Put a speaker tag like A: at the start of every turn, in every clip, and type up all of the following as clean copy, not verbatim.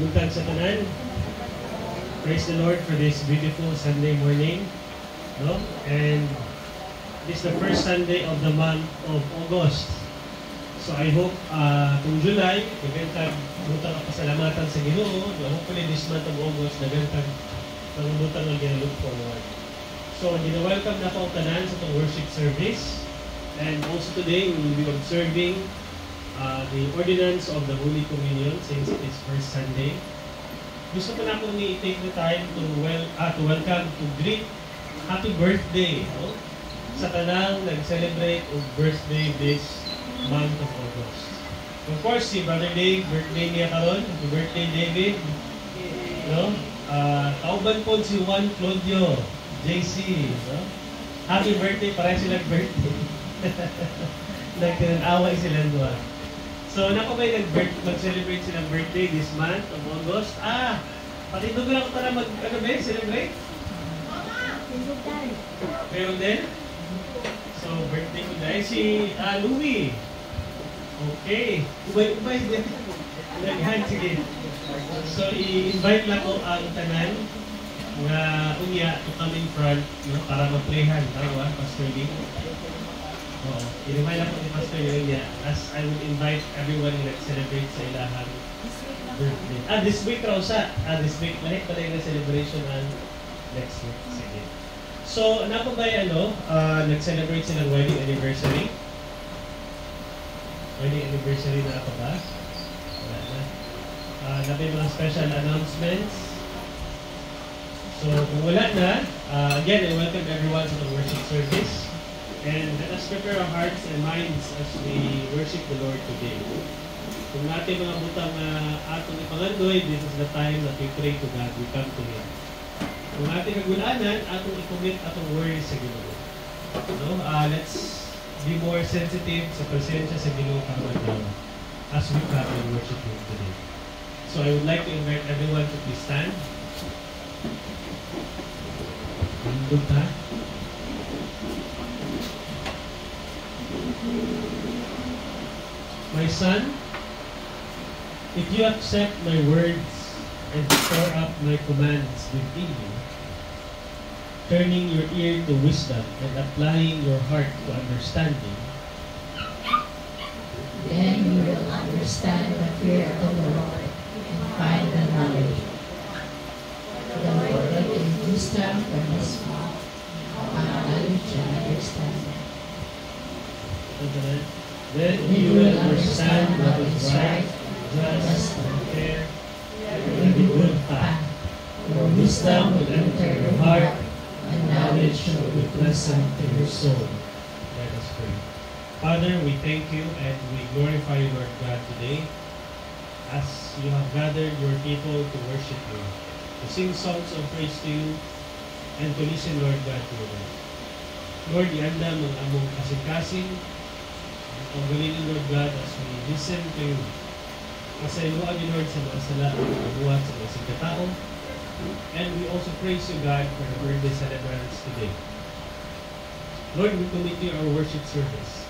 A: Buntag sa tanan. Praise the Lord for this beautiful Sunday morning. No? And this is the first Sunday of the month of August. So I hope kung July, nagantag butang pasalamatan sa Ginoo. Hopefully this month of August, nagantag butang ang look forward. So gina-welcome na po ang tanan sa itong worship service. And also today, we will be observing the ordinance of the Holy Communion since it is first Sunday. Gusto ko na akong i-take the time to welcome, to greet happy birthday, no? Sa tanang nag-celebrate of birthday this month of August. Of course, si Brother Dave, birthday niya karon. Happy birthday, David. No? Kauban po si Juan Claudio, JC. No? Happy birthday, parang silang birthday. Nag-away silang doon. So, nako ba mag-celebrate silang birthday this month of August? Patindog lang ko tala celebrate?
B: Tindog tayo.
A: Meron din? So, birthday ko dahil si Louie. Okay. Ubay din. Naghan, sige. So, i-invite lang ko ang tanan nga unya to come in front, no, para mag-playhan. Tama, Pastor Lee? Oo. I-remind ako ni Pastor Yulia as I will invite everyone na celebrate sa ilahang birthday. This week raw sa. This week. Lahit pala yung celebration ang next week. Sige. So, napo ba nag-celebrate silang wedding anniversary? Wedding anniversary na ako ba? Wala na. Napi mga special announcements. So, kung wala na, again, I welcome everyone to the worship service. And let us prepare our hearts and minds as we worship the Lord today. Kung natin mga butang atong ipangandoy, this is the time that we pray to God, we come to Him. Kung natin kagulanan, atong i-commit atong worries sa Ginoo. No? Let's be more sensitive sa presensya sa Ginoo karong as we come and worship Him today. So I would like to invite everyone to please stand. Good time. My son, if you accept my words and store up my commands within you, turning your ear to wisdom and applying your heart to understanding,
B: then you will understand the fear of the Lord and find the knowledge. The Lord will give wisdom from His mouth, knowledge and understanding.
A: Then you will understand what is right, just, and fair, and the good path. For wisdom will enter your heart, and knowledge shall be pleasant to your soul. Let us pray. Father, we thank you and we glorify you, Lord God, today as you have gathered your people to worship you, to sing songs of praise to you, and to listen, Lord God, to your word. Lord, ianda mga among kasing-kasing. Ang galing Lord God as we listen to you. Pasayloan ni Lord sa mga sala ang buhat sa mga singkatao. And we also praise you, God, for the birthday celebrants today. Lord, we commit to you our worship service.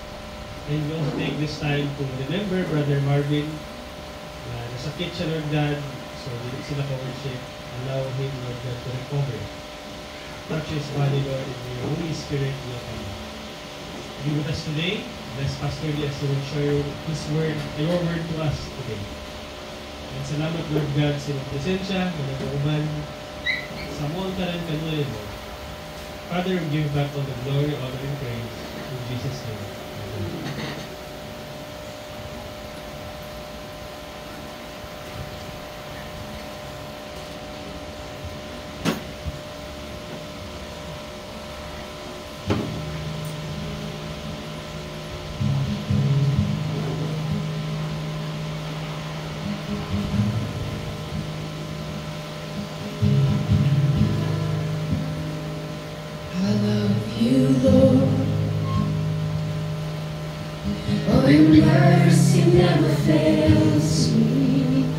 A: And we also take this time to remember Brother Marvin na nasakit siya, Lord God, so hindi sila ka-worship. Allow him, Lord God, to recover. Touch his body, Lord, and your Holy Spirit will come. Be with us today. Bless Pastor Lee as he will share his word, your word to us today. And salamat, Lord God, sa iyong presensya, na nag-uuman sa monta ng kanunin mo. Father, we give back all the glory, honor, and praise in Jesus' name. Amen.
B: I love you, Lord. Oh, your mercy never fails me.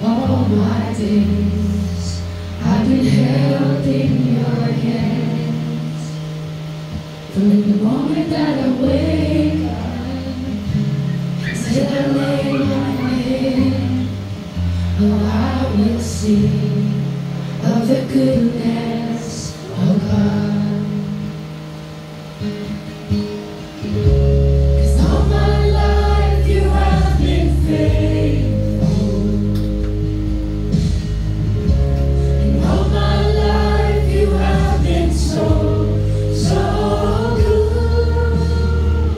B: All my days I've been held in your hands. From the moment that I wake up till I lay my head, oh, I will sing of the goodness of God. 'Cause all my life you have been faithful, and all my life you have been so, so good.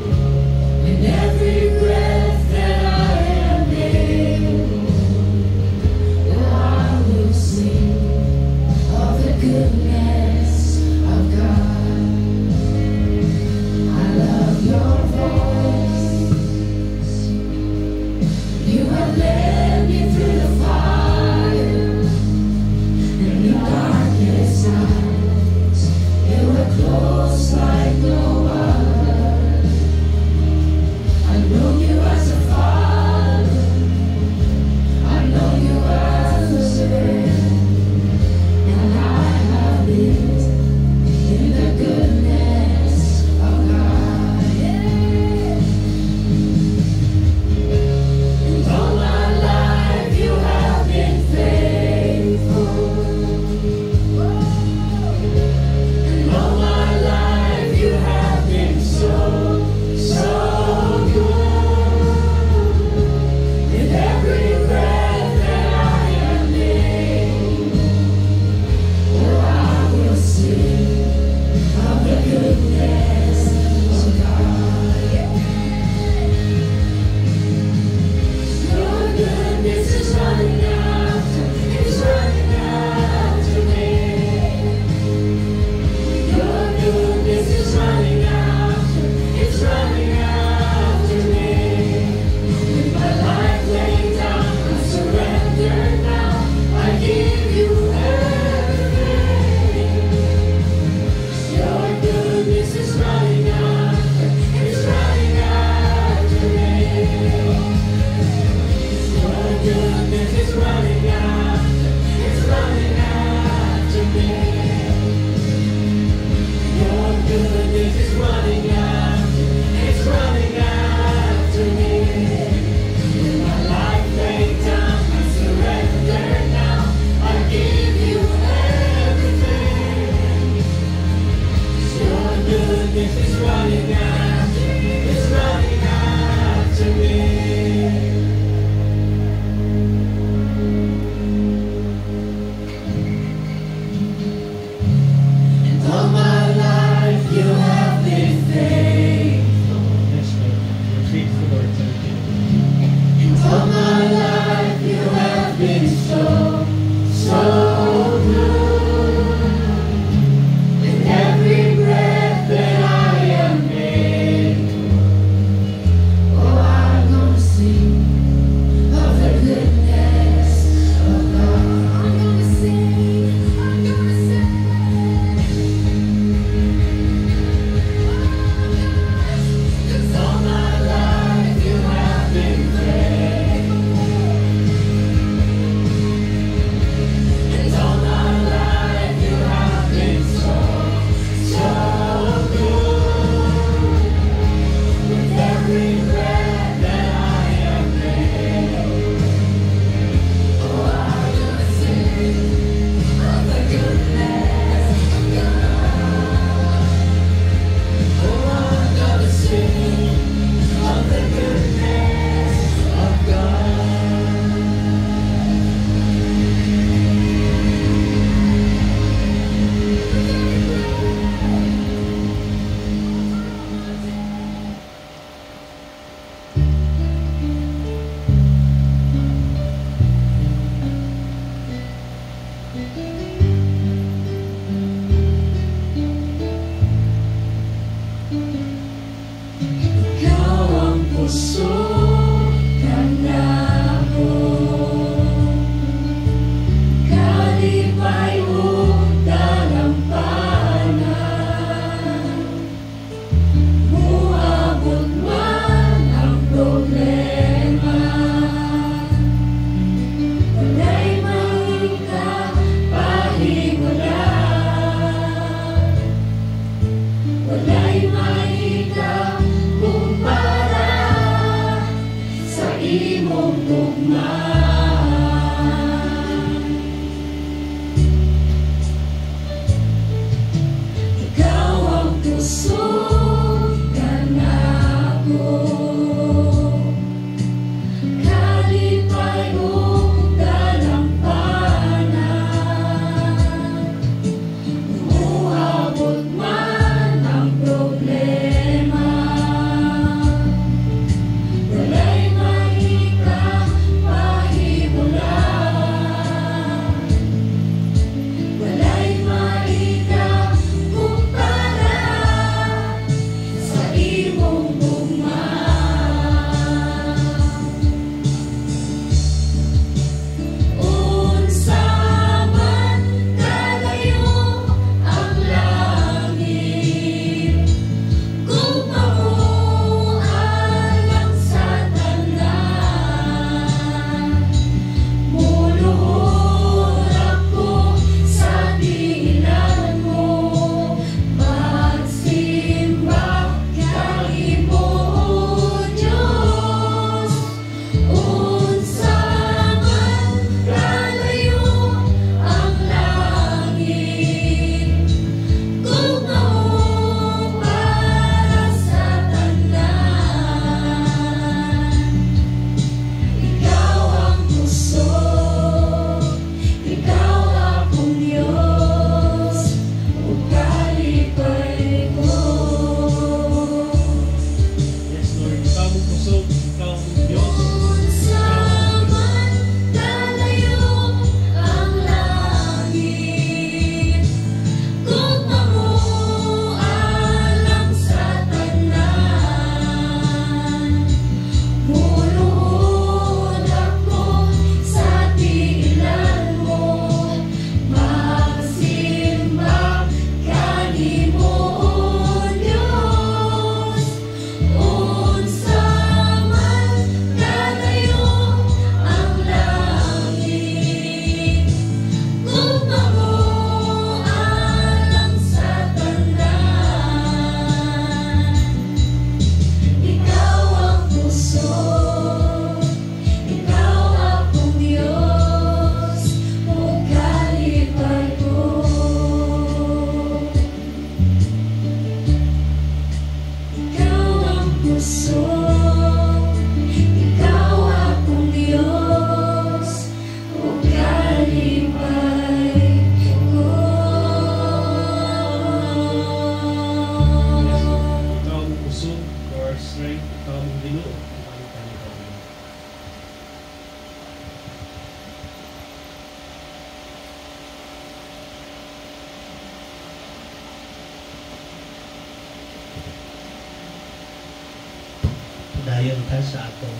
C: dayon ta sa atong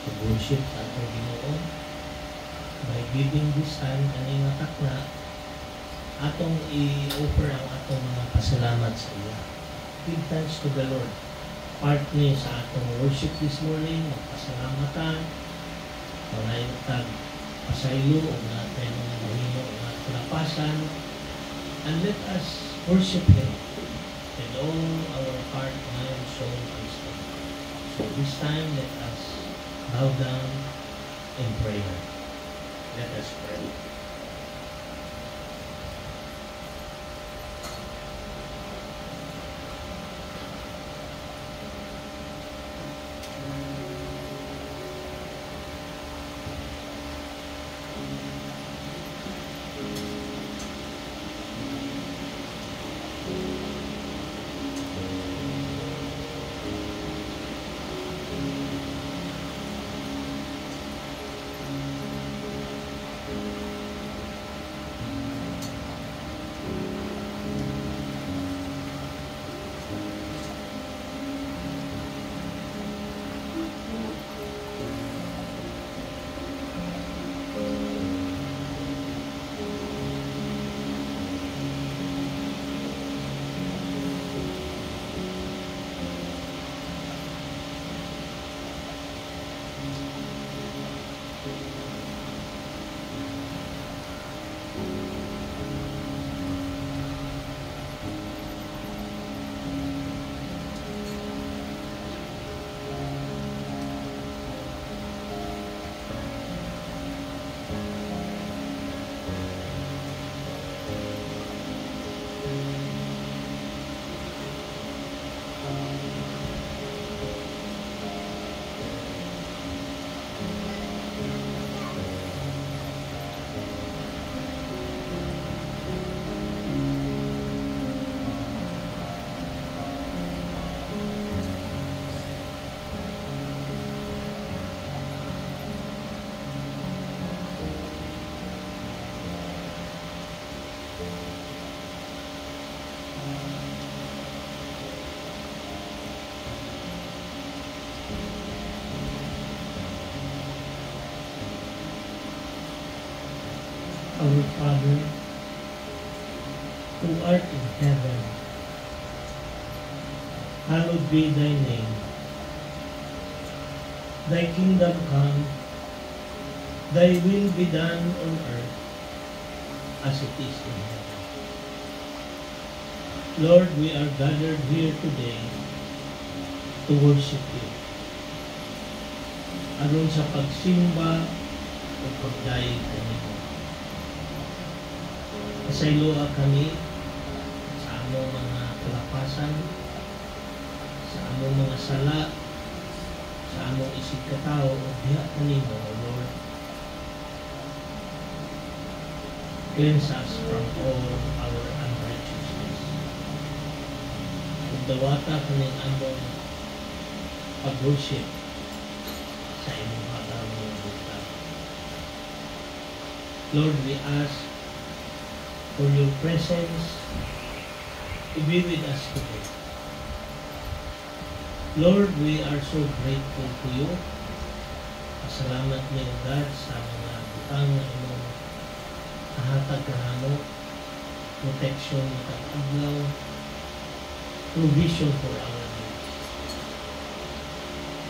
C: pag-worship sa atong Ginoo. By giving this time kaning nga takna, atong i-offer ang atong mga pasalamat sa iya. Give thanks to the Lord. Part ni sa atong worship this morning, magpasalamatan, pangayotag pasaylo o natin mga mahimo nga kalapasan, and let us worship Him with all our heart, mind, soul, and strength. So this time, let us bow down in prayer. Let us pray. Our Father, who art in heaven, hallowed be thy name. Thy kingdom come, thy will be done on earth as it is in heaven. Lord, we are gathered here today to worship you. Aron sa pagsimba o pagdayeg kanimo. Pasayloa kami sa among mga kalapasan, sa among mga sala, sa among isig katao o diha kanimo, O Lord. Cleanse us from all our unrighteousness. Ug dawata kaning among pag-worship sa imong hadang mga butang. Lord, we ask for your presence to be with us today. Lord, we are so grateful to you. Pasalamat niyo, God, sa mga butang na imong kahatag kanamo, protection at adlaw, provision for our needs.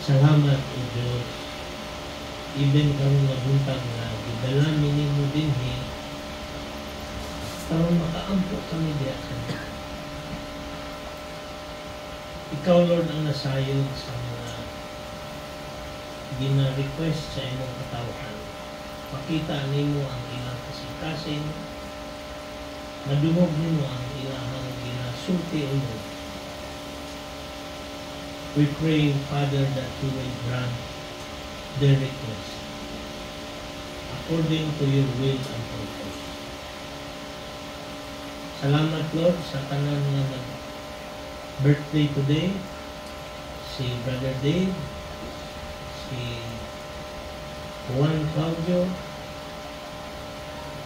C: Salamat, O Diyos. Even karong nabuntag na gidala ninyo dinhi, para makaampo kami diya sa iyo. Ikaw, Lord, ang nasayod sa mga gina-request sa imong katawhan. Pakita nimo ang ilang kasikasin, madungog nimo ang ilang ginasulti o Lord. We pray, Father, that you will grant their request according to your will and purpose. Salamat, Lord, sa tanan nga nag-birthday today, si Brother Dave, si Juan Claudio,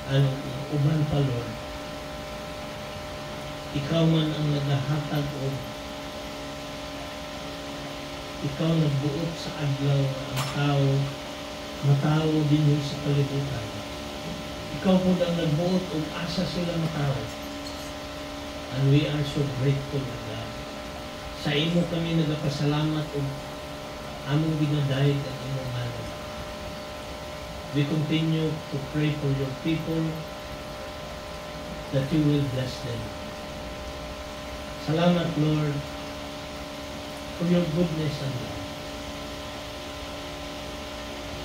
C: ang uban pa, Lord. Ikaw man ang naghahatag o ikaw nagbuot sa adlaw nga ang tao matao din sa kalibutan. Ikaw po ang nagbuot ug asa sila matao. And we are so grateful to God. Sa imo kami nagapasalamat ug among ginadayeg ang imong ngalan. We continue to pray for your people that you will bless them. Salamat, Lord, for your goodness and love.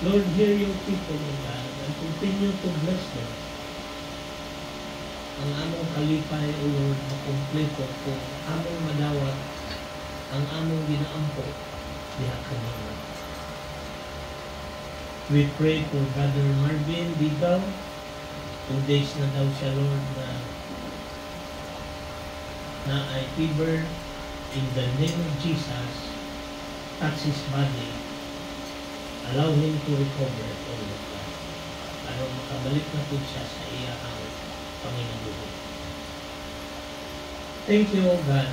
C: Lord, hear your people, O God, and continue to bless them. Ang among kalipay, O Lord, makumpleto kung among madawat ang among ginaampo diha kanina. We pray for Brother Marvin Bigaw. 2 days na daw siya, Lord, na ay fever. In the name of Jesus, touch his body. Allow him to recover all of that. Para makabalik na po siya sa iyang Panginoon. Thank you, O God.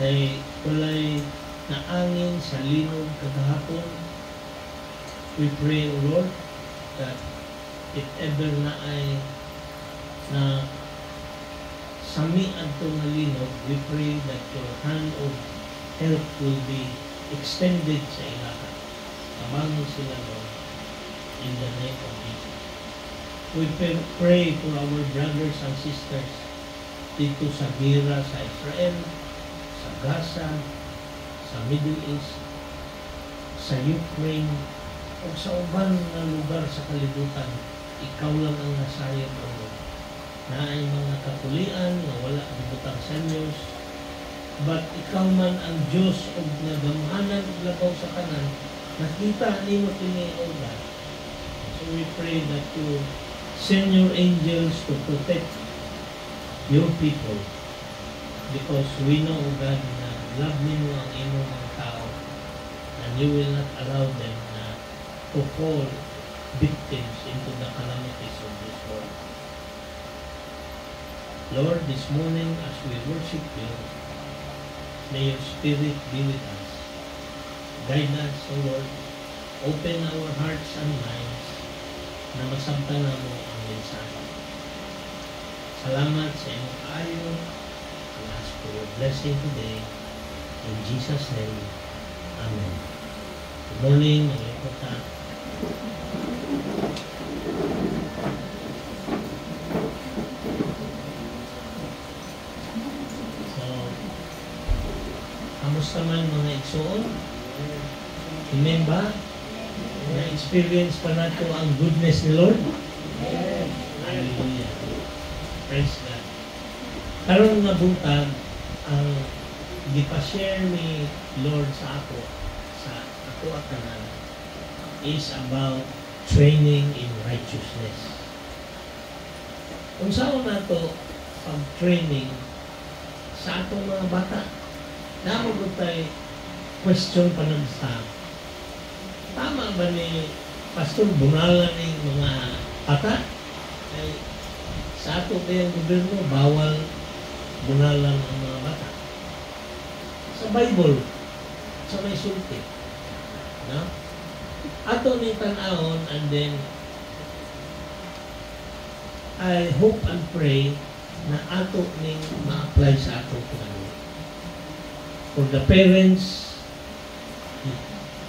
C: Kay tulay na angin sa linog kagahapon. We pray, O Lord, that if ever na ay na sami adto nga linog, we pray that your hand of help will be extended sa ilaha. Tabangon sila, Lord, in the name of Jesus. We pray for our brothers and sisters dito sa Gira, sa Israel, sa Gaza, sa Middle East, sa Ukraine, o sa uban na lugar sa kalibutan. Ikaw lang ang nasayang, O Lord, na ay mga kapulian na wala butang senyos, but ikaw man ang Diyos o nagamhanan o labaw sa kanan, nakita ni mo kini, O God. So we pray that you send your angels to protect your people, because we know, O God, na love ninyo ang inyong mga tao, and you will not allow them to fall victims into the calamities of this world. Lord, this morning as we worship you, may your Spirit be with us. Guide us, O Lord. Open our hearts and minds na masamtana mo ang mensahe. Salamat sa iyong kaayo. We ask for your blessing today. In Jesus' name, Amen. Good morning, mga important. Kamusta man mga igsoon? Amen ba? Na-experience pa nato ang goodness ni Lord? Hallelujah. Praise God. Karon nga buntag, ang gipashare ni Lord sa ako at tanan is about training in righteousness. Kung saan nato pag-training sa atong mga bata, namagod tayo question pa ng sa tama ba ni Pastor bunalan ng mga bata? Ay, sa ato kayang gobyerno, bawal bunalan ang mga bata. Sa Bible, sa may sulti. No? Ato ni tanahon, and then I hope and pray na ato ning ma-apply sa ato kinahanglan. For the parents,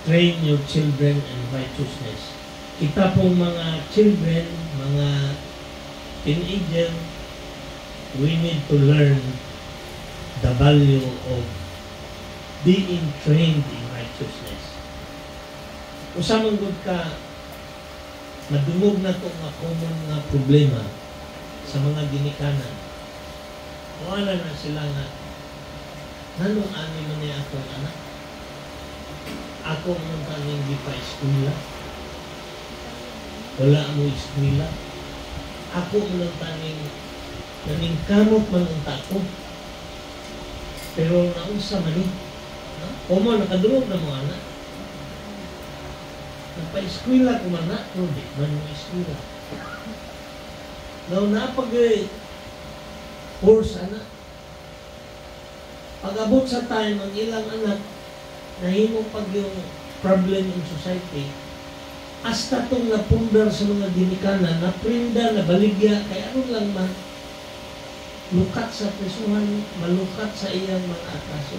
C: train your children in righteousness. Kita pong mga children, mga teenager, we need to learn the value of being trained in righteousness. Usa man gud ka madungog na to nga common nga problema sa mga ginikanan. Wala na sila nga nanong ani man niya akong anak. Ako man kaning di pa eskwela. Wala mo eskwela. Ako man kaning kamot man unta ko. Pero naunsa man ni. No? Komo nakadungog na mo anak. Nagpa-eskwela ko man na, pero di man mo eskwela. Now, napag-force anak. Pag-abot sa time, ang ilang anak, nahimo pag yung problem in society, hasta tong napundar sa mga ginikanan, naprinda, nabaligya, kaya ano lang man, lukat sa prisuhan, malukat sa iyang mga atraso.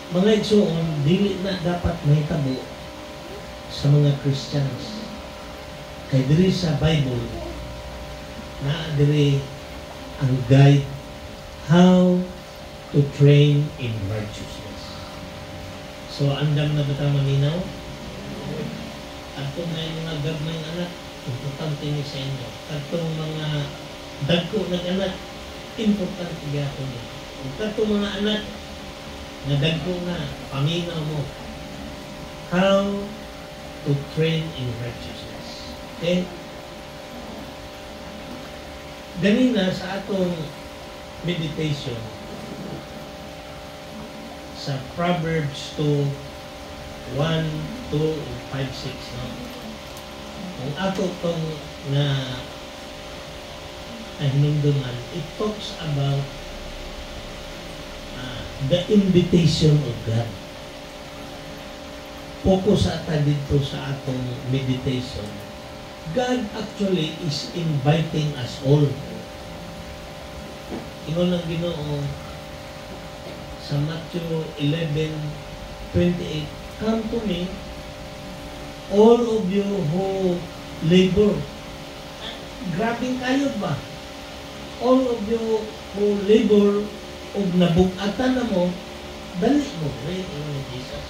C: Mga igsoon, dili na dapat mahitabo sa mga Christians. Kay diri sa Bible, na diri ang guide how to train in righteousness. So, andam na ba tayo maninaw? At kung may mga gagmay anak, importante ni sa inyo. At kung mga dagko nag-anak, importante gako niya. At kung mga anak, na dagko na, paminaw mo, how to train in righteousness. Okay? Ganina sa atong meditation, sa Proverbs 2, 1, 2, 5, 6, no? Ang ato itong na hinungduman, it talks about the invitation of God. Focus ata dito sa atong meditation. God actually is inviting us all. Ingon ng Ginoo sa Matthew 11:28, come to me, all of you who labor. Grabing kayo ba? All of you who labor o nabugatan na mo, dali mo rin ni Jesus.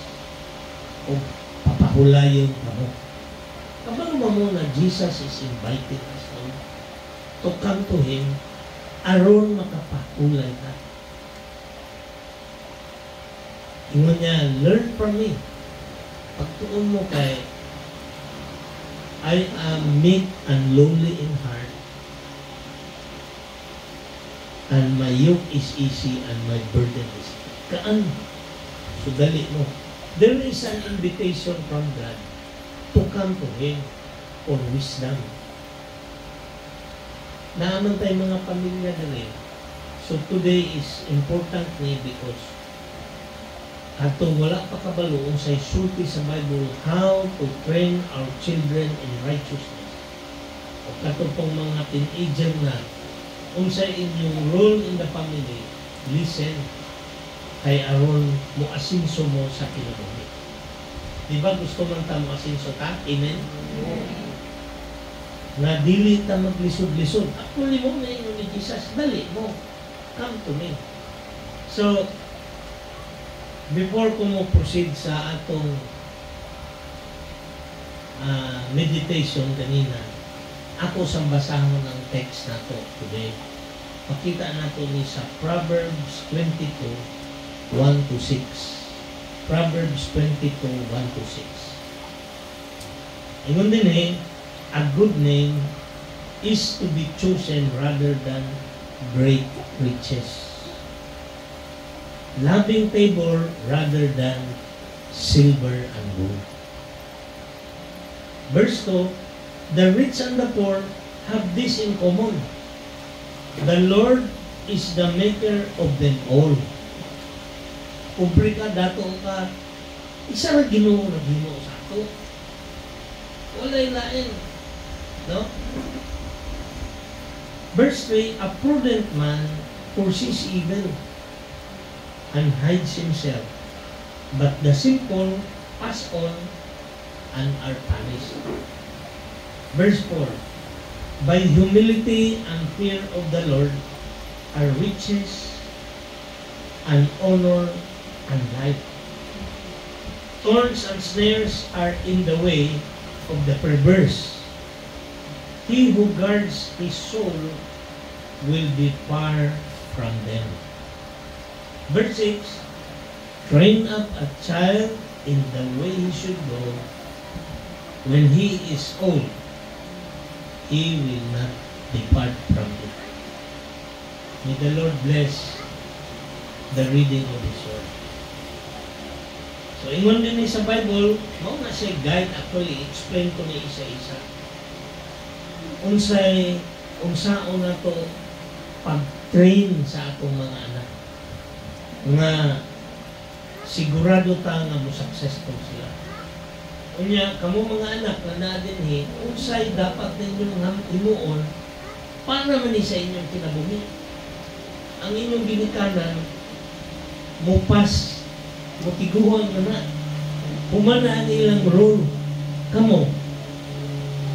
C: O papahulayon ka mo. Kabalo mo na Jesus is inviting us all to come to Him aron makapahulay ka. Ingon niya, learn from me. Pagtuon mo kay, I am meek and lowly in heart, and my yoke is easy and my burden is kaan. So dali mo. There is an invitation from God to come to Him for wisdom. Naaman tayo mga pamilya dali. So today is important ni because atong wala pa kabalo sa isulti sa Bible how to train our children in righteousness. O katong pong mga teenager na unsay inyong role in the family, listen kay aron mo asinso mo sa kinabuhi. Di ba gusto man ta mo asinso ta? Amen? Na dili ta maglisod-lisod. Actually mo na yun ni Jesus, dali mo. Come to me. So, before ko mo proceed sa atong meditation kanina, ako sa basahon ng text na to today. Pakita natin ni sa Proverbs 22, 1 to 6. Proverbs 22, 1 to 6. Ingon din a good name is to be chosen rather than great riches. Loving favor rather than silver and gold. Verse 2, the rich and the poor have this in common. The Lord is the maker of them all. Pobre ka, dato ka, isa na Ginoo na Ginoo sa ato. Walay lain. No? Verse 3, a prudent man foresees evil and hides himself, but the simple pass on and are punished. Verse 4, by humility and fear of the Lord are riches and honor and life. Thorns and snares are in the way of the perverse. He who guards his soul will be far from them. Verse 6, train up a child in the way he should go. When he is old, he will not depart from it. May the Lord bless the reading of His Word. So, ingon din sa Bible, mo na siya guide, actually, explain ko ni isa-isa. Unsaon na to pag-train sa atong mga anak. nga sigurado ta nga mo successful sila. Unya, kamo mga anak na nadinhi, unsay dapat ninyong himuon para man ni sa inyong kinabuhi. Ang inyong ginikanan, mupas, mutiguhan nga na. Pumana ang ilang role. Kamo,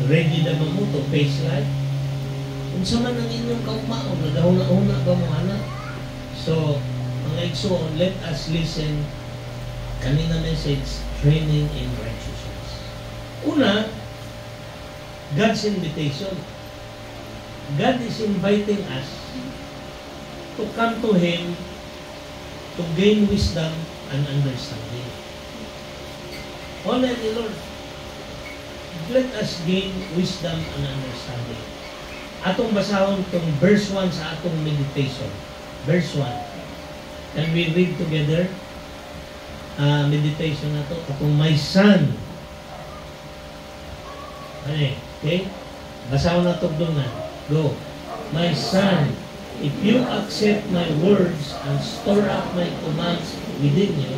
C: ready na ba mo to face life? Unsa man ang inyong kaumaon, nagahuna-una ba mo anak? So, mga igsoon, let us listen kanina message, training in righteousness. Una, God's invitation. God is inviting us to come to Him to gain wisdom and understanding. Honor the Lord. Let us gain wisdom and understanding. Atong basahon itong verse 1 sa atong meditation. Verse 1. Can we read together? Meditation na to. Atong my son. Okay? Basahon na itong dungan. Go. My son, if you accept my words and store up my commands within you,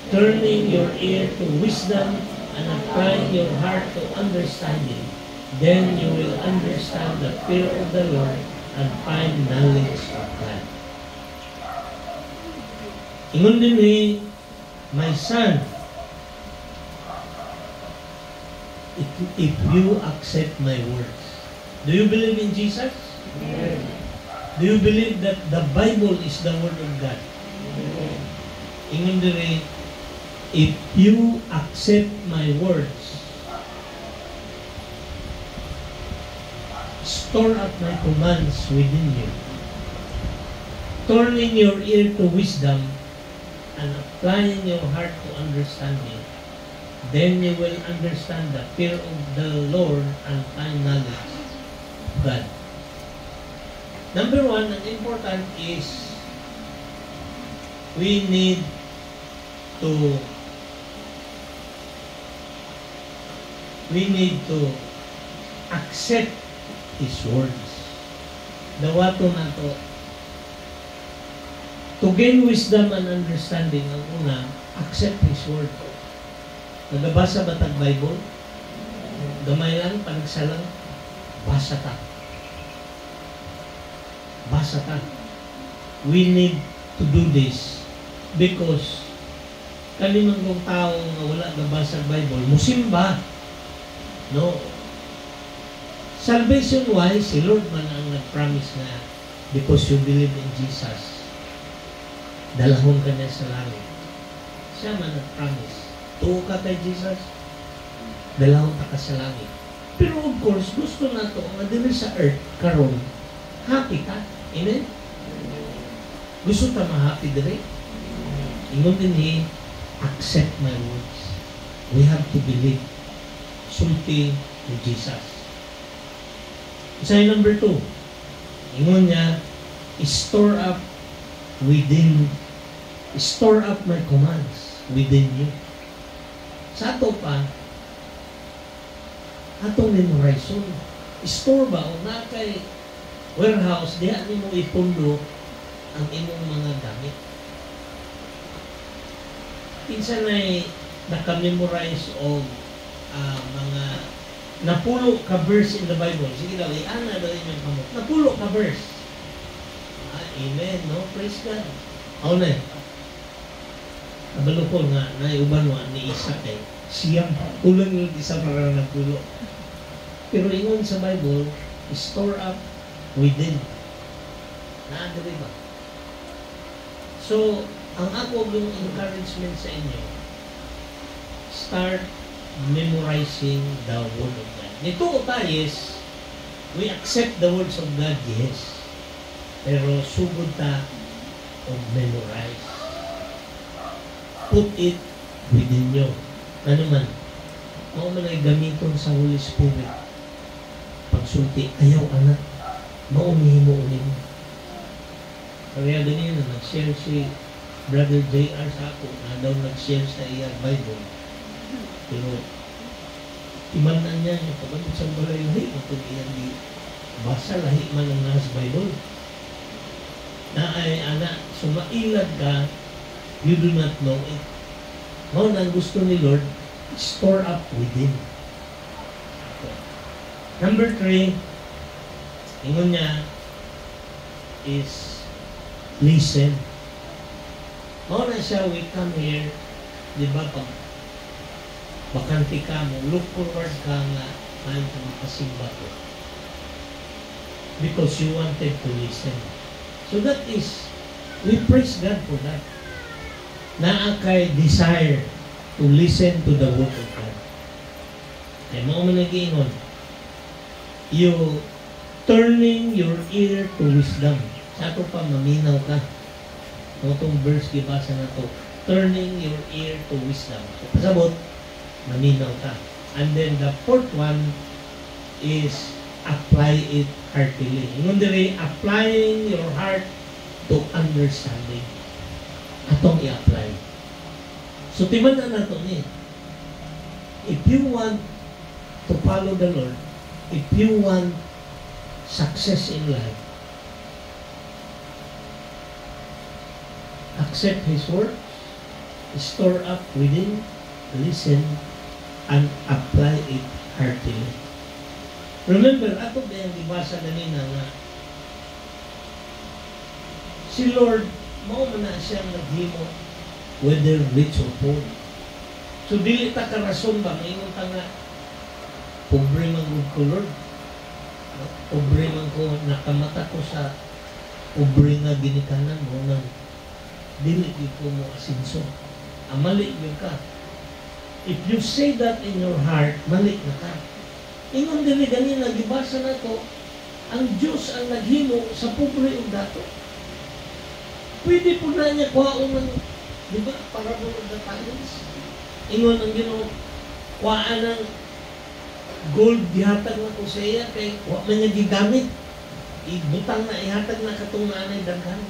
C: turning your ear to wisdom and applying your heart to understanding, then you will understand the fear of the Lord and find knowledge of God. Ingon din ni, my son, if you accept my words. Do you believe in Jesus?
B: Amen.
C: Do you believe that the Bible is the Word of God?
B: Amen.
C: Ingon din, if you accept my words, store up my commands within you, turning your ear to wisdom and applying your heart to understanding, then you will understand the fear of the Lord and find knowledge of God. Number one, ang important is we need to accept His words. Dawato na to gain wisdom and understanding, ang una, accept His word. Nagabasa ba tag Bible? Gamay lang, panagsalang, basa ta. Basa ta. We need to do this because kalimang kong tao nga wala nabasa Bible, musimba. No? Salvation-wise, si Lord man ang nag-promise na because you believe in Jesus, dalahon ka niya sa langit. Siya man nag-promise. Tuo ka kay Jesus, dalahon ka sa langit. Pero of course, gusto na ito, nga dili sa earth, karon, happy ka. Amen? Gusto ta ma-happy dili? Ingon din ni, accept my words. We have to believe. Sulti ni Jesus. Isa yung number 2. Ingon niya, store up my commands within you. Sa ato pa, atong memorization. Store ba? O na kay warehouse, diha ni mo ipundo ang imong mga gamit. Pinsan ay naka-memorize o mga napulo ka verse in the Bible. Sige daw, ana daw inyong kamot. Napulo ka verse. Amen, no? Praise God. Ako na nabalo ko nga, naiuban mo ni Isaac siyang ulan yung isa para napulo. Pero ingon sa Bible, store up within. Naadari ba? So, ang ako yung encouragement sa inyo, start memorizing the Word of God. Nito ta, yes, we accept the words of God, yes. Pero sugod ta o memorize. Put it within you. Ano man? Ako man ay gamiton sa Holy Spirit. Pagsulti, ayaw anak, maumihin mo ulit. Kaya ganyan na nag-share si Brother J.R. sa ako na daw nag-share sa iya Bible. Pero imanan niya yung pagkabot sa balay lahi, matag iyan di basa lahi man ang nasa Bible. na ay anak, sumailag ka, you do not know it. Mao na ang gusto ni Lord, store up within. Number 3, ingon niya, is listen. Mao na siya, we come here, di ba, pag bakante ka mo, look forward ka nga, man ka makasimba ko. Because you wanted to listen. So that is, we praise God for that. Naa kay desire to listen to the word of God. Kaya mo man nag-iingon, you turning your ear to wisdom. Sa ito pa, maminaw ka. Itong verse, gibasa na to, turning your ear to wisdom. So, pasabot, maminaw ka. And then the fourth one is apply it heartily. Ingon diri, applying your heart to understanding. Atong i-apply. So, timanan na ito niya. If you want to follow the Lord, if you want success in life, accept His word, store up within, listen, and apply it heartily. Remember, ato ba yung ibasa ganina nga, si Lord, mao man na siyang naghimo, whether rich or poor. So, dili ta karason ba, maingon ta nga, pobre man gud ko, Lord. Pobre man ko, nakamata ko sa pobre nga ginikanan mo nang dili ko mo asinso. Mali yun ka. If you say that in your heart, mali na ka. Ingon dili ganina, gibasa na to, ang Diyos ang naghimo sa pobre o dato. Pwede po na niya kuhaon ng, di ba, parable of the talents. Ingon ang Ginoo, kuhaan ng gold gihatag na ko sa iya, kay wala man niya gigamit. Ibutang na, ihatag na katong naanay daghan.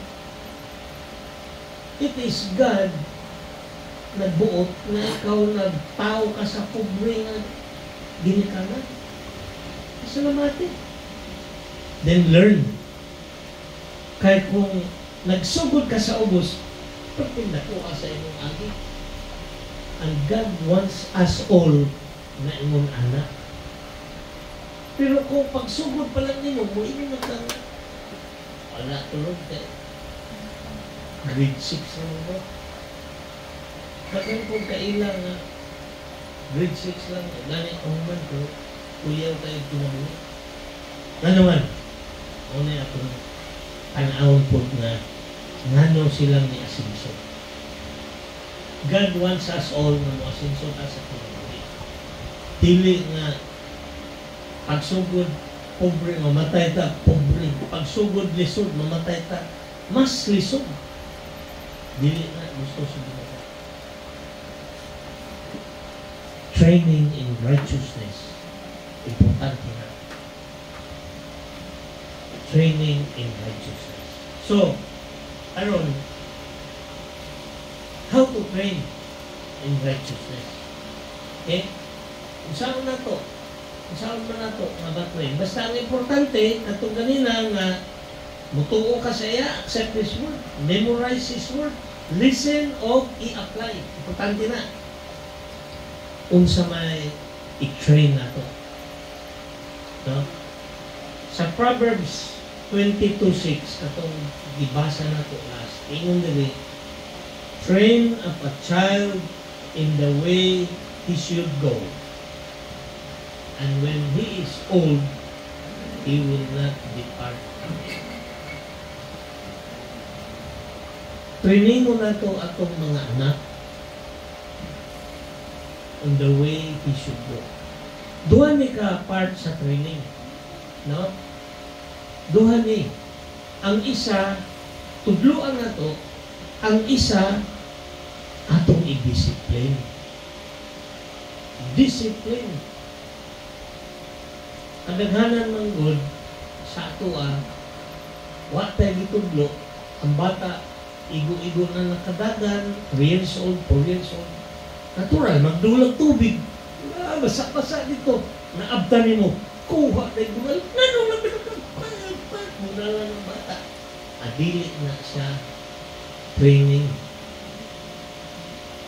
C: It is God nagbuot na ikaw nagtao ka sa pobre nga ginikanan. Salamat. Then learn. Kahit kung nagsugod ka sa ubos, pagtinda ko ka sa imong agi. And God wants us all na imong anak. Pero kung pagsugod pa lang nimo, mo inyo kang wala tulog ka. Grade 6 lang ba? Bakit kung kailang nga grade 6 lang, ganit ang man ko, kuyaw tayo pinamuli. Ano man? Una ako panahon po na ngano silang ni asinso. God wants us all na asinso ta sa pinamuli. Dili nga pagsugod, pobre, mamatay ta, pobre. Pagsugod, lisod, mamatay ta, mas lisod. Dili na gusto sa ginagawa. Training in righteousness. Importante na. Training in righteousness. So, aron, how to train in righteousness? Okay? Usahan na to. Usahan mo na to, train. Basta ang importante, atong ganina nga, mutuo ka sa iya, accept His word, memorize His word, listen o i-apply. Importante na. Unsa may i-train na to. No? Sa Proverbs 22:6, katong gibasa na to last, ingon dili, train up a child in the way he should go. And when he is old, he will not depart from it. Training mo na ito atong mga anak on the way he should go. Duha ni ka part sa training. No? Duha ni. Ang isa, tudloan na to, ang isa, atong i-discipline. Discipline. Ang daghanan ng good sa ato wa tayo gitudlo, ang bata igo-igo na nakadagan, 3 years old, 4 years old. Natural, magdulag tubig. Basa-basa dito. Naabta ni mo, kuha tayo gumal. Muna lang ng bata. dili na siya training.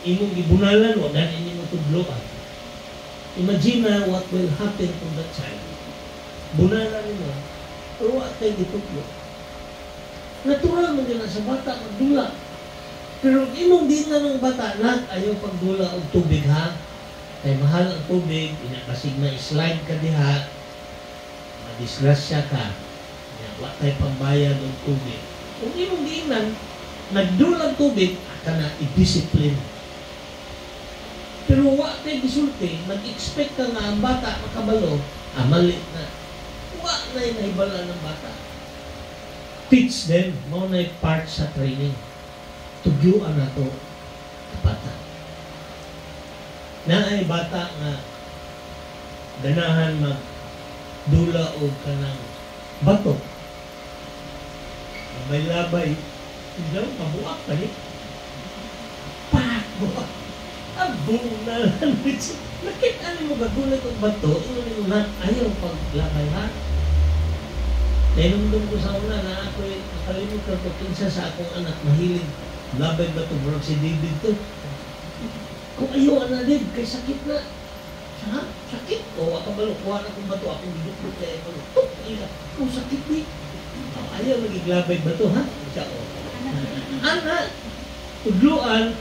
C: Imong gibunalan, wala na inyo tudloan. Imagine na what will happen to that child. Bunalan mo, pero wala tayo gitudlo. Natural mo din sa bata, magdula. Pero imong din na ng bata, ayaw pagdula o tubig ha. Kaya mahal ang tubig, inakasig na slide ka diha, madisgrasya ka, wala tayo pambayad o tubig. Kung imong diinan, nagdulang tubig, ka na i-discipline. Pero wala tayo gisulti, nag-expect ka nga ang bata makabalo, mali na. Wala na yung naibala ng bata. Teach them, mo na part sa training. Tugyuan na to bata. Na ay bata nga ganahan magdula o kanang bato. May labay, hindi mabuak pa ni. Buak. Abong na lang. Nakita mo gagulay kong bato, ino mo na ayaw paglabay ha. Nainumdum ko sa una na ako'y nakalimutan ko kinsa sa akong anak mahilig. Labay ba ito? Bro, si David to. Kung ayaw na David, kay sakit na. Ha? Sakit? O, akabalo, kuha na kong bato. Akong bidukot kaya ako. Tuk! Kung sakit ni. Ayaw nagiglabay ba ito, ha? Siya, o. Anak, tudluan,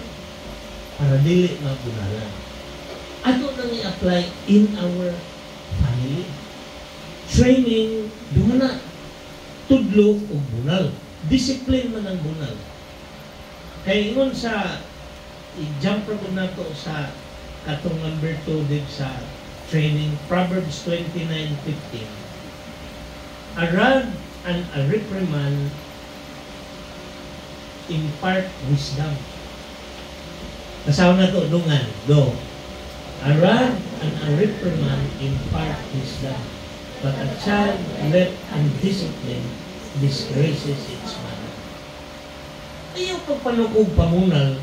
C: para dili mabunalan. Ato nang i-apply in our family. Training, doon na. Tudlo o bunal. Discipline man ang bunal. Kaya ingon sa i-jump ko na to sa katong number 2 din sa training, Proverbs 29:15. A rod and a reprimand impart wisdom. Kasaw na to, dungan. Do. A rod and a reprimand impart wisdom. But a child left undisciplined disgraces its mother. Ayaw pagpanukog pamunal,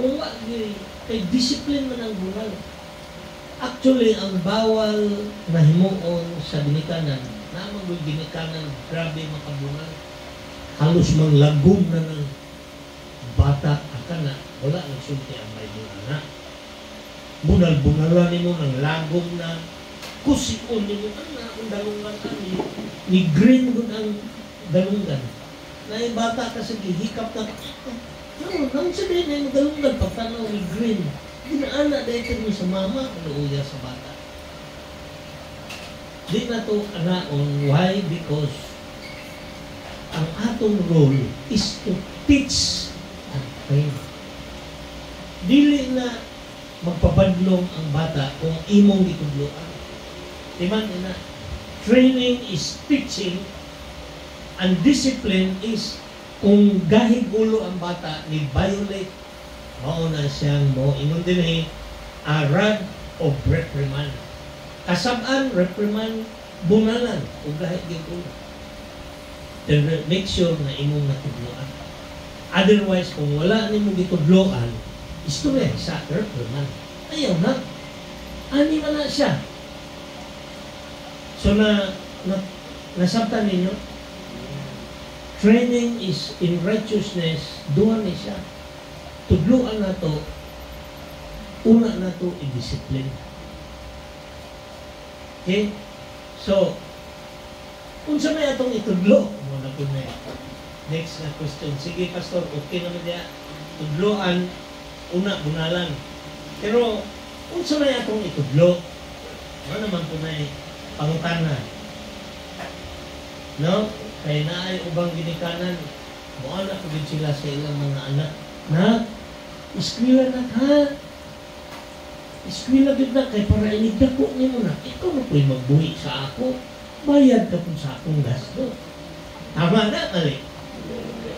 C: kung kay discipline man ang bunal. Actually, ang bawal na himuon sa ginikanan, na magul ginikanan, grabe makabunal. Halos mang lagom na ng bata, akana, wala nang sulti ang may bunal. Bunal-bunalan mo ng lagom na kusikon mo, ang dalungan ka ni green good ang dalungan. Na yung bata kasi gihikap na, nang sabihin na yung dalungan, pagtanaw ni green, ginaana dahil mo sa mama, uya sa bata. Di na to anaon. Why? Because ang atong role is to teach and train. Dili na magpabadlong ang bata kung imong gitudloan. Diman na, training is teaching and discipline is kung gahig ulo ang bata ni violate, mauna siyang mo ingon din a rod of reprimand. Kasab-an, reprimand, bunalan o gahig ulo. Then make sure na imong natudloan. Otherwise, kung wala nimong gitudloan, istorya sa reprimand. Ayaw na. Ani man na siya. So nasabtan ninyo, training is in righteousness, duha ni siya. Tudluan na to, una na to i-discipline. Okay? So, kung sa may atong itudlo, muna po na next na question. Sige, Pastor, okay naman diya. Tudloan, una, bunalan. Pero, kung sa may atong itudlo, ano naman po na pangutanan. No? Kaya na ay ubang ginikanan, muana po din sila sa ilang mga anak. Na, iskwila na ka. Iskwila din na, kaya para inigdako niyo mo na, ikaw na po'y magbuhi sa ako. Bayad ka po sa akong gasto. Tama na, mali.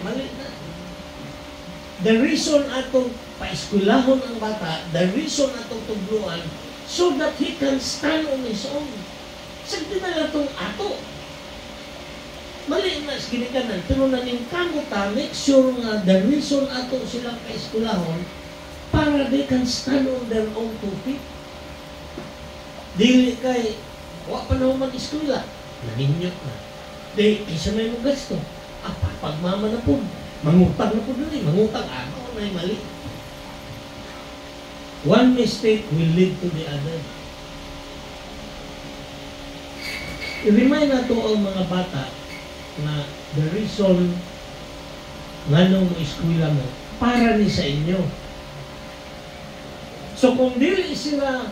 C: Mali na. The reason atong paiskwilahon ang bata, the reason atong tugluan, so that he can stand on his own. Sagdi na lang itong ato. Mali na sa ginikanan, pero naningkamot ta, make sure nga the reason ato silang paiskulahon para they can stand on their own 2 feet. Dili kay, wala pa naman mag-iskula, naninyot na. Di, isa may mong gasto. Pagmama na po. Mangutang na po doon eh. Mangutang. Ano na mali. One mistake will lead to the other. I-remind na to ang mga bata na the reason nga nung eskwela mo, para ni sa inyo. So kung dili sila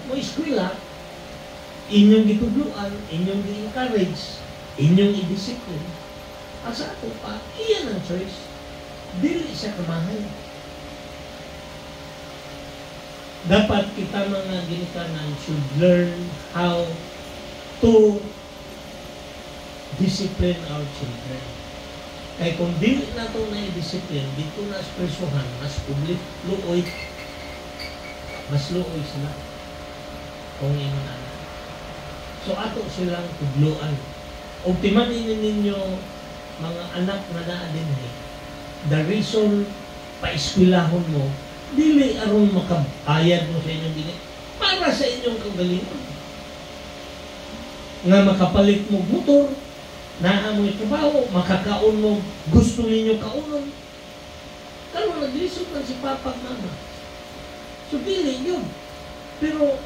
C: mo eskwela, inyong gitudluan, inyong gi-encourage, inyong i-discipline, asa ato pa, iyan ang choice. Dili siya kamahay. Dapat kita mga ginikanan should learn how to discipline our children. Kaya kung dili na ito na i-discipline, dito na espresuhan, mas public, luoy, mas luoy sila kung ina. So ato silang tudluan. Ultimanin ninyo mga anak na naadin the reason pa-eskwelahon mo, dili aron makapayad mo sa inyong dili, para sa inyong kagalingon. Nga makapalit mo motor, naamoy trabaho, makakaon mo, gusto ninyo kaunon. Karon naglisod lang si Papa at Mama. So dili yun. Pero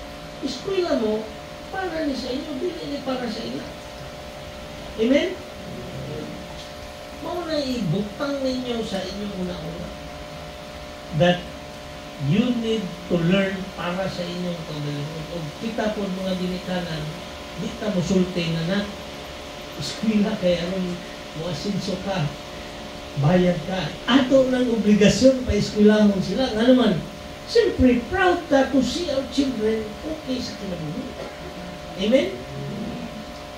C: eskwela mo, para ni sa inyo, dili ni para sa ila. Amen? Mao na ibutang ninyo sa inyong una-una that you need to learn para sa inyong kagalingon. O kita po mga dinikanan, di ta musulti na eskwela kay aron mo asinso ka, bayad ka. Ato ng obligasyon pa eskwelahon sila. Nga naman, siyempre, proud ka to see our children okay sa kinabuhi. Amen?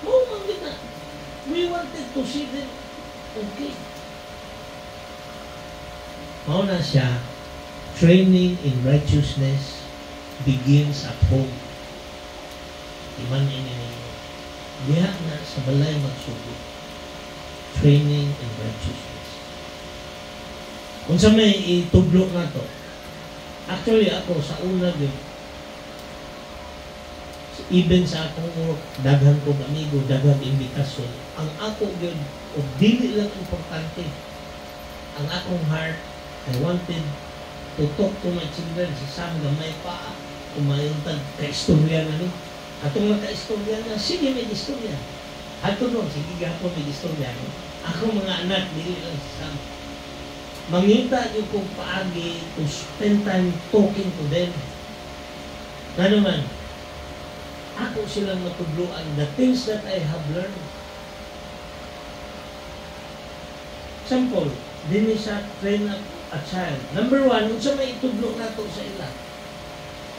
C: Mao man kita. We wanted to see them okay. Mao na siya, training in righteousness begins at home. Iman ini ninyo. Diha na sa balay magsugod. Training in righteousness. Kung sa may itudlo na to, actually ako sa una yun, even sa akong work, daghan kong amigo, daghan imbitasyon, ang ako yun, o dili lang importante, ang akong heart, I wanted to talk to my children, si Sam gamay pa, kumayuntag ka-istorya na ni. Atong mga ka-istorya na, sige may istorya. Ato nun, sige gapon may istorya. Ako mga anak, dili lang si Sam. Mangita yung kong paagi to spend time talking to them. Nga naman, ako silang matudluan, the things that I have learned. Example, din siya train up a child. Number one, kung sa may itudlo na to sa ila,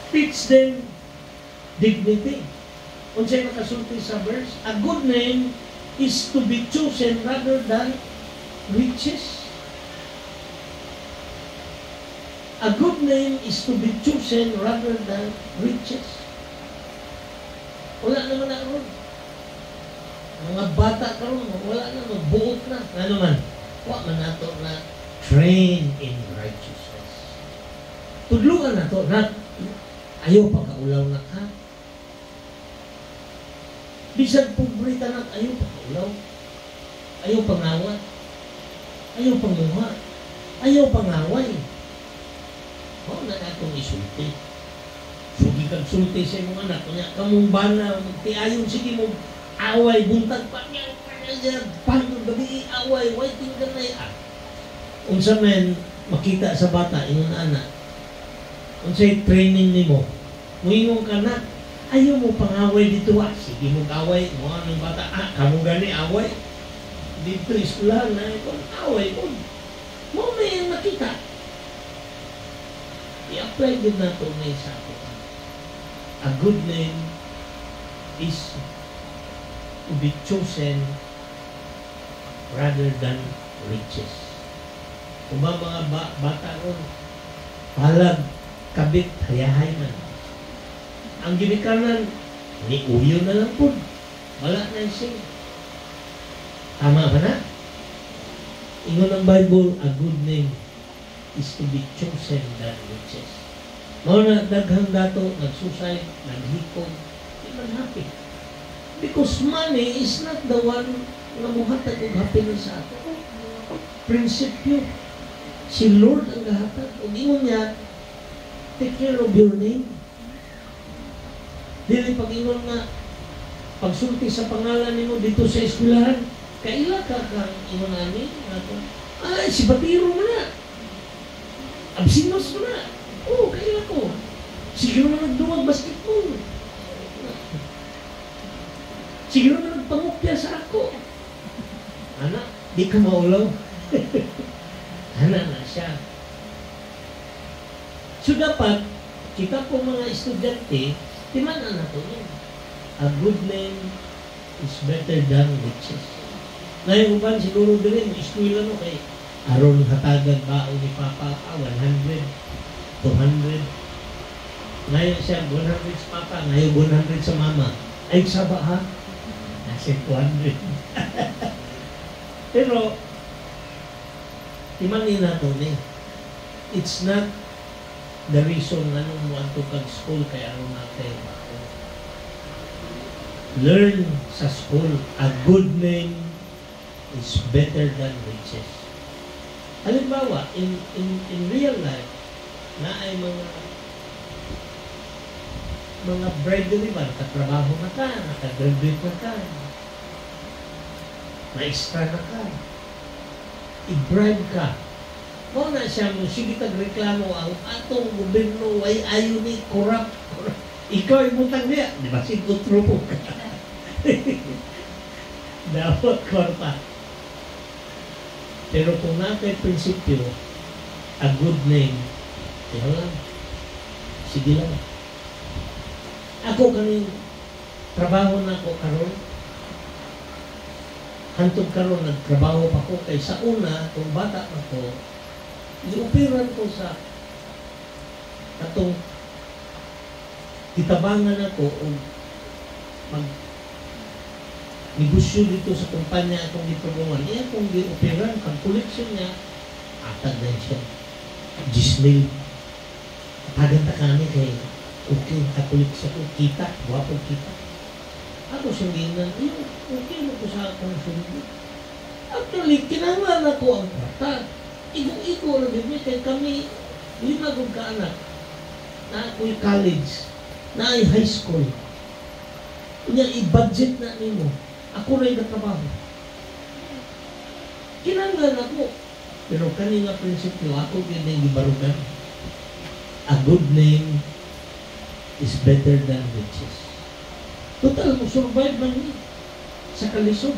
C: teach them dignity. Kung sa'yo nakasulti sa verse, a good name is to be chosen rather than riches. A good name is to be chosen rather than riches. Wala naman na ron. Mga bata karon, wala na, magbuot na. Ano man? Wala man nato na train in righteousness. Tudluan na to, na ayaw pagkaulaw na ka. Bisag pobre ka na, ayaw pagkaulaw. Ayaw pangawat. Ayaw panguha. Ayaw pangaway. Wala na natong isulti. Sugi kang sulti sa imong anak. Kanya kamong bana, magtiayon, sige mo, away, buntag pa niya, pangod gabi, away, waiting ka na yan. Unsa men, makita sa bata, inyong anak, unsay training ni mo, muingong ka na, ayaw mo pangaway dito, sige mo away, mo anong bata, kamu gani, away, dito iskulahan na, away po. Mo may makita. I-apply din na ito na isa ko. A good name is to be chosen rather than riches. Kung ba mga bata ron, palag, kabit, hayahay man. Ang ginikanan, ni uyo na lang po. Wala na ising. Tama ba na? Ingon ang Bible, a good name is to be chosen than riches. Mao na daghang dato, nagsusay, naghikog, di man happy. Because money is not the one nga muhatag og happiness sa ato. Prinsipyo. Si Lord ang gahatag. O ingon niya, take care of your name. Dili pag-ingon nga, pagsulti sa pangalan nimo dito sa eskwelahan, kaila ka kang ingon ani, ay, si Batiro mo na. Absinos mo na. Oo, kaila ko. Siguro na nagduwag basketball. Siguro na nagpangupya sa ako. Anak, di ka maulaw. Anak na siya. So dapat, kita po mga estudyante, timanan na po yun. A good name is better than riches. Ngayon uban, siguro din, eskwela no, kay aron hatagan ba ni Papa, 100, 200. Ngayon siya, 100 sa Papa, ngayon 100 sa Mama. Ay, saba ha? Nasa 200. Pero, timanin na to ni. It's not the reason nga nung mo anto kag-school kaya aron natin. Learn sa school, a good name is better than riches. Halimbawa, in real life, na ay mga breadwinner ba, nakatrabaho na ka, nakagraduate na ka, na-extra na ka, i-bribe ka. Mo na siya mo, sige tagreklamo ang atong gobyerno ay ayaw ni corrupt. Ikaw ay butang niya, di ba? Sigutro po ka. Dapat korpa. Pero kung natin prinsipyo, a good name, kaya lang, sige lang. Ako kaning trabaho na ako karon. Hantod karon nagtrabaho pa ko kay sa una kung bata ako, iupiran ko sa katong kitabangan ako o mag negosyo dito sa kumpanya akong gitrabahoan. Iya kung giupiran, pag koleksyon niya, atag na siya. Gismail. Paganta kami kay okay, kakoleksyon ko, kita, guwapo kita. Ako sunginan, okay mo ko sa akong sunginan. Actually, kinangan ako ang kwarta. Igo-igo na din kay kami, 5 kong kaanak, na ako'y college, na ay high school. Kanya i-budget na nimo. Ako rin natrabaho. Kinangan ako. Pero kanina prinsipyo, ako din ang gibarugan. A good name is better than riches. Total, mo survive man niya sa kalisod.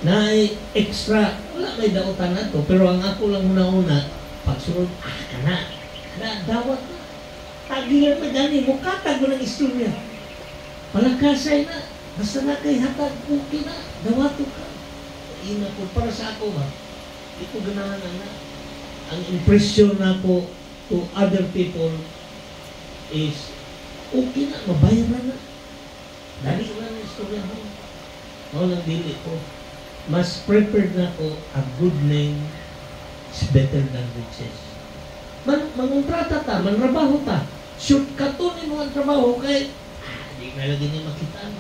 C: Na extra, wala may dautan na to, pero ang ako lang una-una, pagsunod, kana, dawat na. Tagilan pa dyan, mukatag mo ng istorya. Palakasay na, basta na kay hatag, okay na, dawato ka. Ina ko, para sa ako ba, ito ganahan na. Ang impression na ko to other people is, okay na, mabayaran na. Dali ko lang ang istorya mo. Ako lang dili ko. Mas prepared na ko, a good name is better than riches. Mangontrata ta, manrabaho ta. Shoot ka to ni mga trabaho kay, di ka lagi niya makita.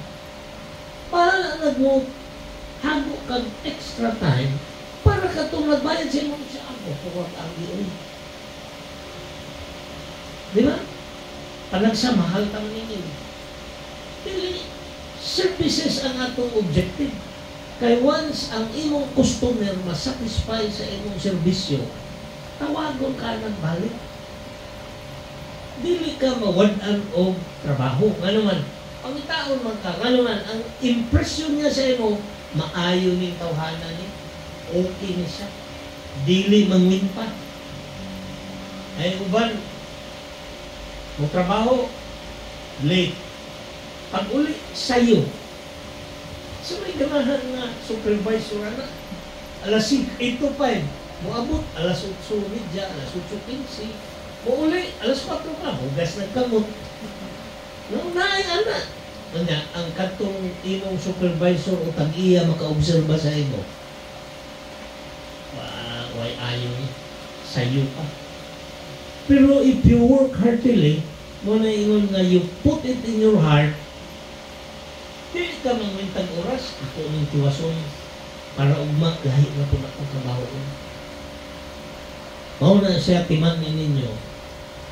C: Para nag-mo, hago kang extra time, para ka itong nagbayad sa imong siya ako, kuwag ang iyon. Di ba? Panagsa, mahal kang ninyo. Dili, services ang atong objective. Kay once ang imong customer masatisfy sa imong serbisyo, tawagon ka ng balik. Dili ka mawadan o trabaho. Nga naman, pangitaon man ka, nga naman, ang impression niya sa imo, maayo ning tawhanan niya. Okay na siya. Dili mangwin pa. Ay uban, mo trabaho, late. Pag uli, sayo. So may ganahan nga supervisor na alas 8 to 5 moabot alas 8:30 alas 8:15 mo uli alas 4 ka hugas ng kamot nung naay ana kanya ang katong imong supervisor o tag-iya makaobserba sa imo way ayo ni sayo pa pero if you work heartily mo na ingon nga you put it in your heart ka mangwintag oras, ako ng tiwason, para ugma, lahi na po na trabaho ko. Mao na siya timanin ninyo,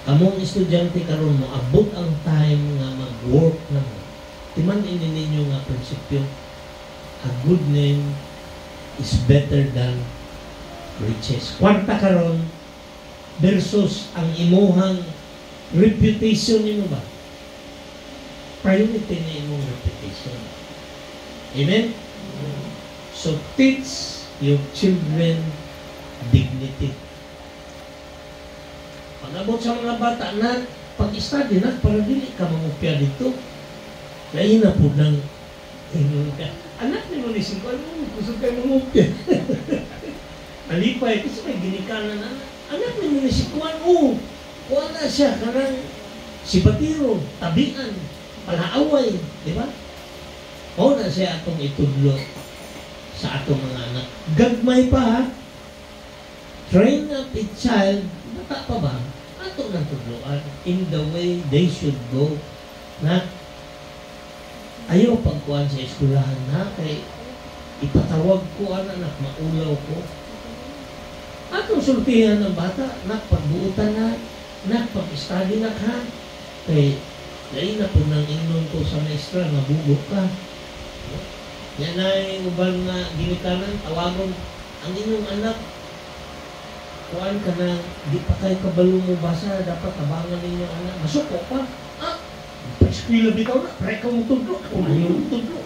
C: kamong estudyante karon mo, abot ang time nga mag-work na mo. Timanin ninyo nga prinsipyo, a good name is better than riches. Kwarta karon versus ang imuhang reputation nimo ba? Priority na imong reputation. Amen? So teach your children dignity. Pag-abot sa mga bata na pag-study na para dili ka mangupya dito. Kaya na po nang anak ni mo ni Singko, ano gusto kayo mangupya? Alipay, kasi may ginikanan na anak ni mo ni Singko, kuha na siya, kanang sibatiro, tabian, palaaway, di ba? O na siya atong itudlo sa atong mga anak. Gagmay pa ha. Train up a child, bata pa ba? Atong nang tudloan in the way they should go. Na ayaw pagkuhan sa eskwelahan na kay ipatawag ko anak, maulaw ko. Atong sultihan ng bata, pagbuutan na, pag-study na ka. Kay dahil na po nang ingnon ko sa maestra, nabubok ka. Yan na yung ubang nga ginikanan, tawagon ang inyong anak. Kuhaan ka na, di pa kayo kabalo mo basa, dapat tabangan ninyong anak. Masuko pa. Pa-eskwila bitaw na, pare ka mo tudlo. Ako na yung tudlo.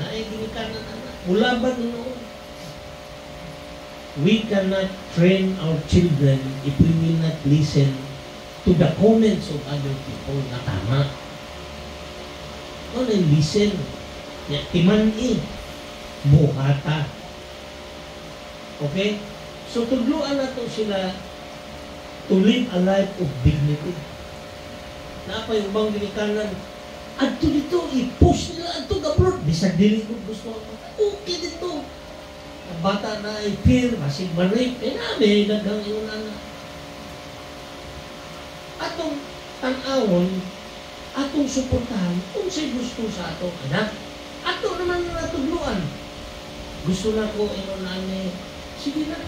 C: Na yung ginikanan anak. Mula ba noon? We cannot train our children if we will not listen to the comments of other people na tama. Ano yung listen? Timan-i. Buhata. Okay? So, tudluan na to sila to live a life of dignity. Naapa yung bang ginikanan, adto dito, i-push nila adto gabrod. Bisag dili ko gusto ako. Okay dito. Ang bata na i-fear, masig ma-rape. Eh namin, nagang yung anak. Atong tanawon, atong suportahan, kung sa'y gusto sa atong anak, ato naman yung natugluan. Gusto na ko, sige na.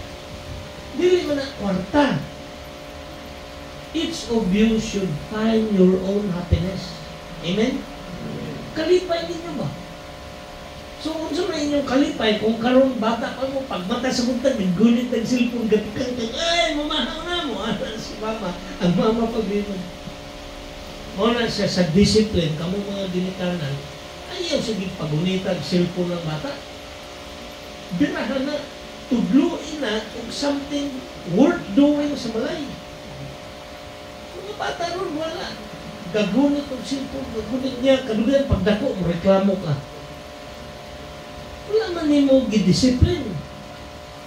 C: Dili man na kwarta. Each of you should find your own happiness. Amen? Kalipay ninyo ba? So, unsa na inyong kalipay, kung karon bata pa mo, pag mata sa buntag, naggunit ng cellphone, gapikan ka, ay, mamahang na mo, si mama, ang mama pag-iwan. Muna siya sa discipline, kamo mga ginikanan, ayaw sige pagunitag cellphone ng bata. Birahan na, tudluin na kung something worth doing sa balay. Mga bata ron, wala. Gagunit ng cellphone, gagunit niya, kadugan, pagdako, reklamo ka. Wala man mo gidiscipline.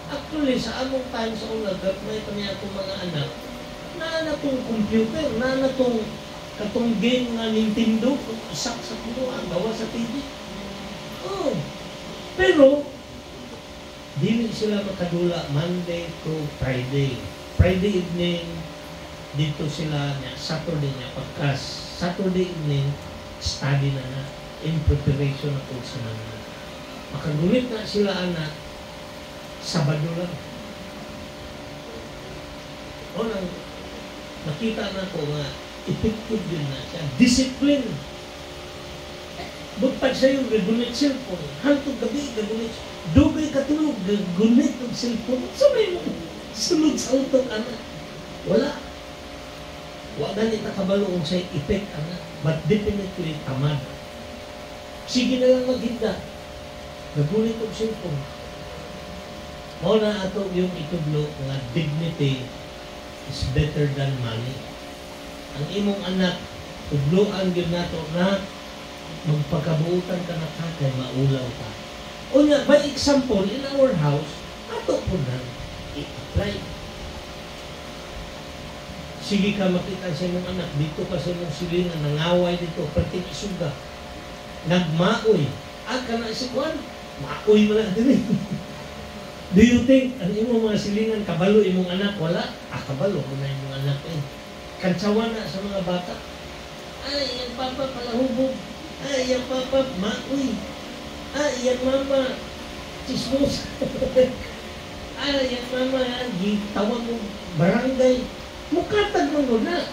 C: Actually, sa among time sa ulag, may pa niya akong mga anak, na tong computer, na tong katong game nga Nintendo, isak sa kuno, ang gawa sa TV. Oh. Pero, dili sila makadula Monday to Friday. Friday evening, dito sila niya, Saturday niya, pagkas Saturday evening, study na in preparation na po sa mga. Makagulit na sila anak, Sabado lang. O nang nakita na ko nga, effective din na siya. Discipline. Bukpag sa'yo, gagunit cellphone. Hantog gabi, gagunit. Dugay katulog, gagunit ng cellphone. Sabay mo, sunod sa utok, anak. Wala. Wala nita kabalo kung sa'y effect, anak. But definitely, tamad. Sige na lang maghinda. Gagunit ng cellphone. O na ato yung itudlo nga dignity is better than money. Ang imong anak, tudloan yun nato na magpagkabuutan ka na kay maulaw ka. O nga, by example, in our house, ato po na i-apply. Sige ka makita sa imong anak, dito ka sa imong silingan, nangaway dito, perting isuga. Nagmaoy. Ka na si Juan, maoy mo lang din. Do you think, ang imong mga silingan, kabalo imong anak, wala? Kabalo ko na imong anak eh. Kansawa na sa mga bata. Ay, yung papa palahubog. Ay, yung papa, maoy. Yan mama, chismos. Yan mama, gitawag mo barangay. Mukatag mo na.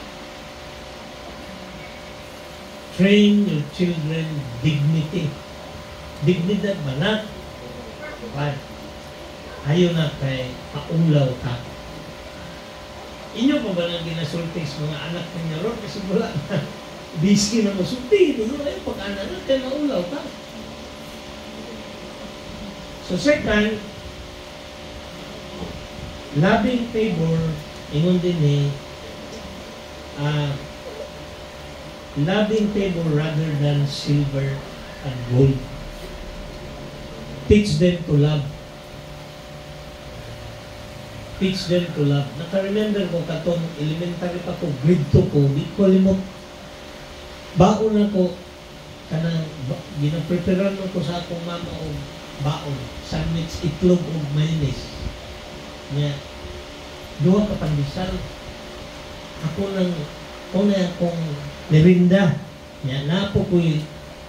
C: Train your children dignity. Dignidad ba na? Ayaw na kay maulaw ka. Inyo pa ba nang ginasulti sa mga anak ng Lord? Kasi wala na. Busy na masulti. Hindi mo ayaw pag-anak na kay maulaw ka. So second, loving favor, ingon din loving favor rather than silver and gold. Teach them to love. Teach them to love. Naka-remember ko katong elementary pa ko, grade 2 ko, di ko limot. Baon ako, kanang ginapreparan ko sa akong mama o baon, sandwich, itlog o mayonnaise. Nga, duha ka pandesal. Ako nang, una akong merinda. Nga, napo ko'y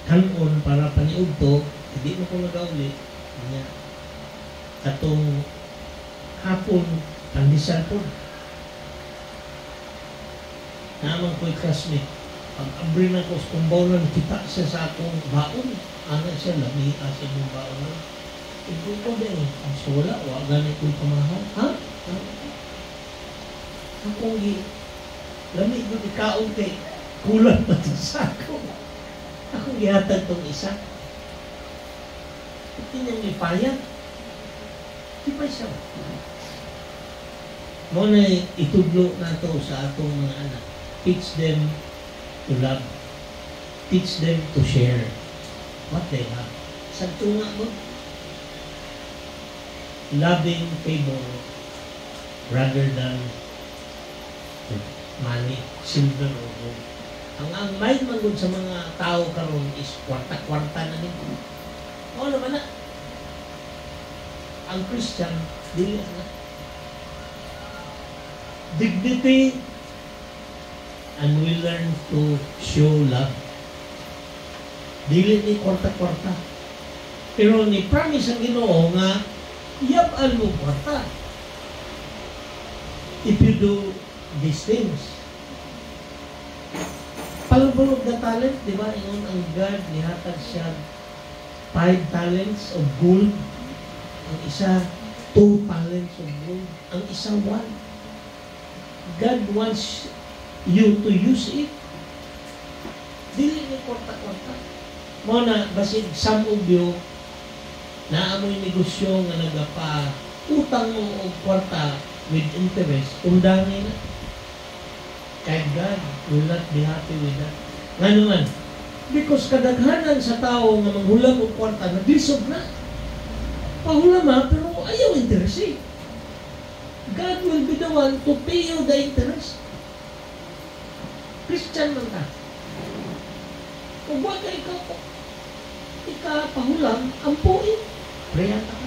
C: kanon para paniud to, hindi mo ko nag-aulit. Nga, katong hapon, pandesal po. Naman ko'y classmate. Pag-abri na ko sa kumbawlan, kita siya sa akong baon. Ano siya, lami sa mong baon na. Ito ko din. So wala, ganit ko'y pamahal. Ha? Akong lami ko ikaon kay kulang na sa ako. Akong gihatag tong isa. Ito niyang ipayat. Di pa siya. Muna itudlo na to sa atong mga anak. Teach them to love. Teach them to share what they have. Sa tunga mo, loving favor rather than money, silver or gold. Ang mind magod sa mga tao karon is kwarta-kwarta na nito. Oo naman na. Ang Christian, dili na. Dignity, and we learn to show love. Dili ni kwarta-kwarta. Pero ni promise ang Ginoo nga, yabal mo kwarta. If you do these things. Palubulog na talent, di ba? Ingon ang God, nihatag siya 5 talents of gold. Ang isa, 2 talents of gold. Ang isa, 1. God wants you to use it. Dili ni kwarta-kwarta. Muna, basig some of you, naamoy negosyo nga nagapa utang mo o kwarta with interest, undangin na. Kahit God will not be happy with that. Nga naman, because kadaghanan sa tao nga manghulam o kwarta, naglisod na. Pahulama, pero ayaw interest eh. God will be the one to pay you the interest. Christian man ka. Kung wag ka ikapahulam, ampuin. Prayan ka.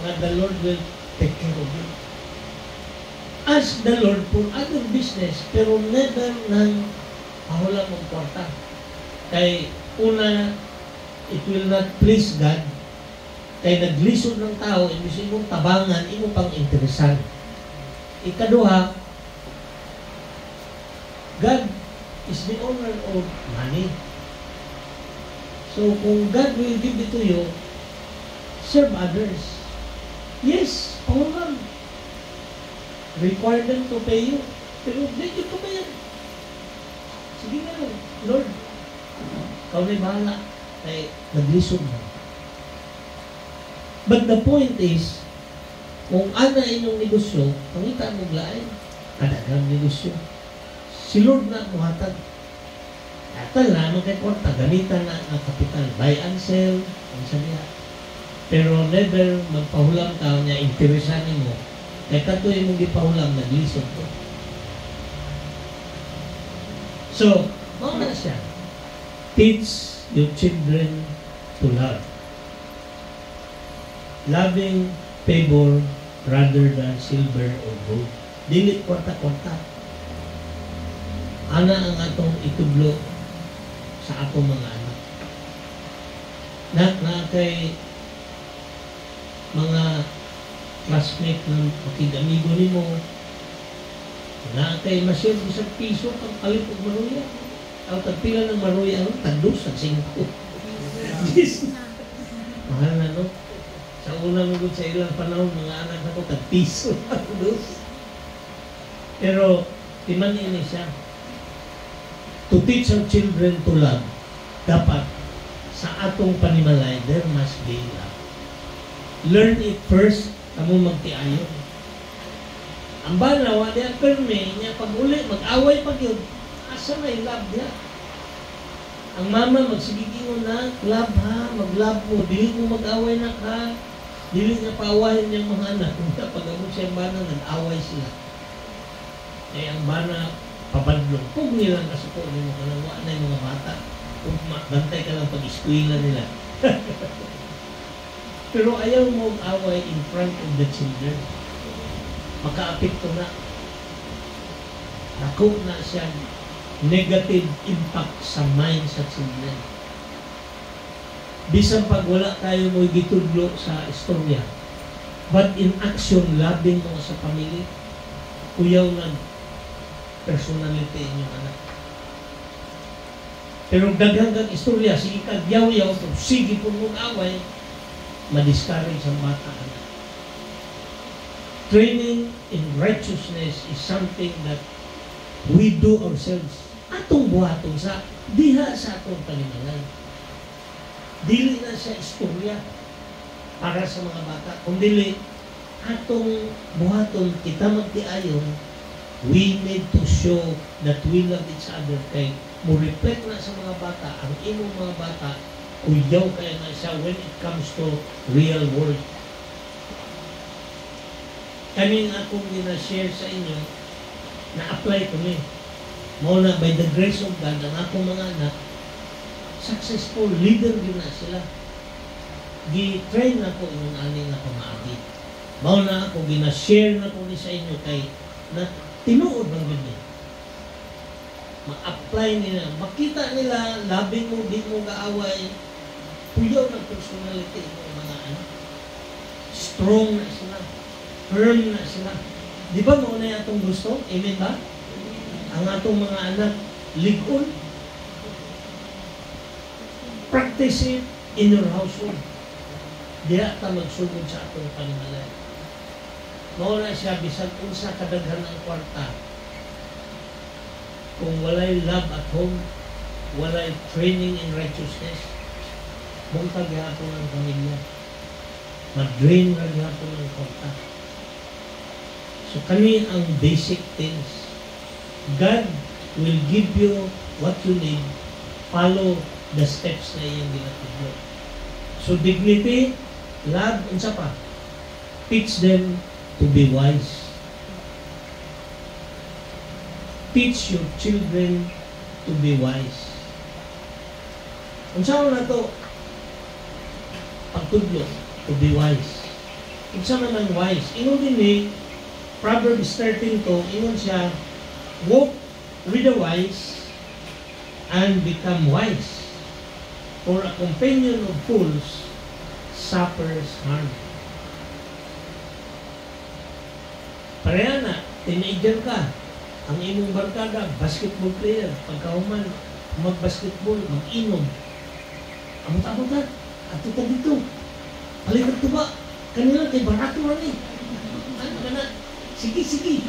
C: Nga the Lord will take care of you. Ask the Lord for other business, pero never nang pahulam ng kwarta. Kay una, it will not please God. Kay naglisod ng tao, imbis mong tabangan, imo pang interesan. Ikaduha, God is the owner of money. So, kung God will give it to you, serve others. Yes, pahulam. Require them to pay you. Pero medyo ko ba yan? Sige nga, Lord. Ikaw na'y bahala. Kaya naglisod na. But the point is, kung ana inyong negosyo, pangita mo lain, kadagang negosyo. Si Lord na muhatag. Atal na, kay kwarta, gamitan na ang kapital. Buy and sell, ang sabiha. Pero never magpahulam ka niya, interesan mo. Kaya katoy mong gipahulam, naglisod ko. So, mga na siya. Teach your children to love. Loving favor rather than silver or gold. Dili kwarta-kwarta. Ana ang atong itudlo sa atong mga anak. na kay mga classmate ng pakig-amigo nimo, na kay masyad isang piso pang palit og maruya. Ang tagpila ng maruya, tagdos at 5. Mahal na, no? Sa una mo sa ilang panahon, mga anak na ko, tag-piso, tagdos. Pero, timan ini siya. To teach our children to love, dapat sa atong panimalay, there must be love. Learn it first, kamo magtiayon. Ang bana, wala ang perme niya, pag uli, mag-away pag yun, asa na yung love niya? Ang mama, magsigigingon na, love ha, mag-love mo, dili mo mag-away na ka, dili niya paawahin niyang mga anak. Pag amot siya ang bana, nag-away sila. Eh, ang bana, pabadlong. Kung nilang kasuko, hindi mo kalawa na yung mga bata. Kung bantay ka lang pag-eskwila nila. Pero ayaw mo away in front of the children. Maka-apekto na. Ako na siya negative impact sa mind sa children. Bisan pag wala tayo mo gitudlo sa istorya, but in action, labing mo sa pamilya, kuyaw ng personality inyong anak. Pero daghang kang istorya, sige kag yaw-yaw, sige po mong away, ma-discourage ang bata. Training in righteousness is something that we do ourselves. Atong buhaton sa diha sa atong panimalay. Dili na siya istorya para sa mga bata. Kung dili, atong buhaton kita magtiayon, we need to show that we love each other kay mo reflect na sa mga bata, ang imong mga bata, uyaw kaya na siya when it comes to real world. Kaning akong gina-share sa inyo, na-apply ko ni. Mao na by the grace of God, ang akong mga anak, successful leader din na sila. Gi-train na ko inyong aning na pamaagi. Mao na ako, gina-share na ko ni sa inyo kay na tinuod ng ganyan. Ma-apply nila. Makita nila, labing mo, di mo gaaway. Puyaw ng personality ng mga anak. Strong na sila. Firm na sila. Di ba mo na itong gusto? Amen ba? Ang atong mga anak, ligon. Practice it in your household. Diya ka magsugod sa atong panimalay. Mao na siya, bisag unsa kadaghan ang kwarta. Kung walay love at home, walay training in righteousness, mong paghihapon ng pamilya. Mag-drain na gihapon ng kwarta. So kami ang basic things. God will give you what you need. Follow the steps na iyong ginatudlo. So dignity, love, unsa pa? Teach them to be wise. Teach your children to be wise. Unsa na to? Pagtudlo, to be wise. Unsa man wise? Ingon din ni Proverbs 13 to, ingon siya, walk with the wise and become wise. For a companion of fools suffers harm. Pareha na, teenager ka. Ang imong barkada, basketball player. Pagkahuman, mag-basketball, mag-inom. Amot-amotan, ato ka dito. Palikot ko ba? Kanila kay barato na ni. Ano ka na? Sige, sige.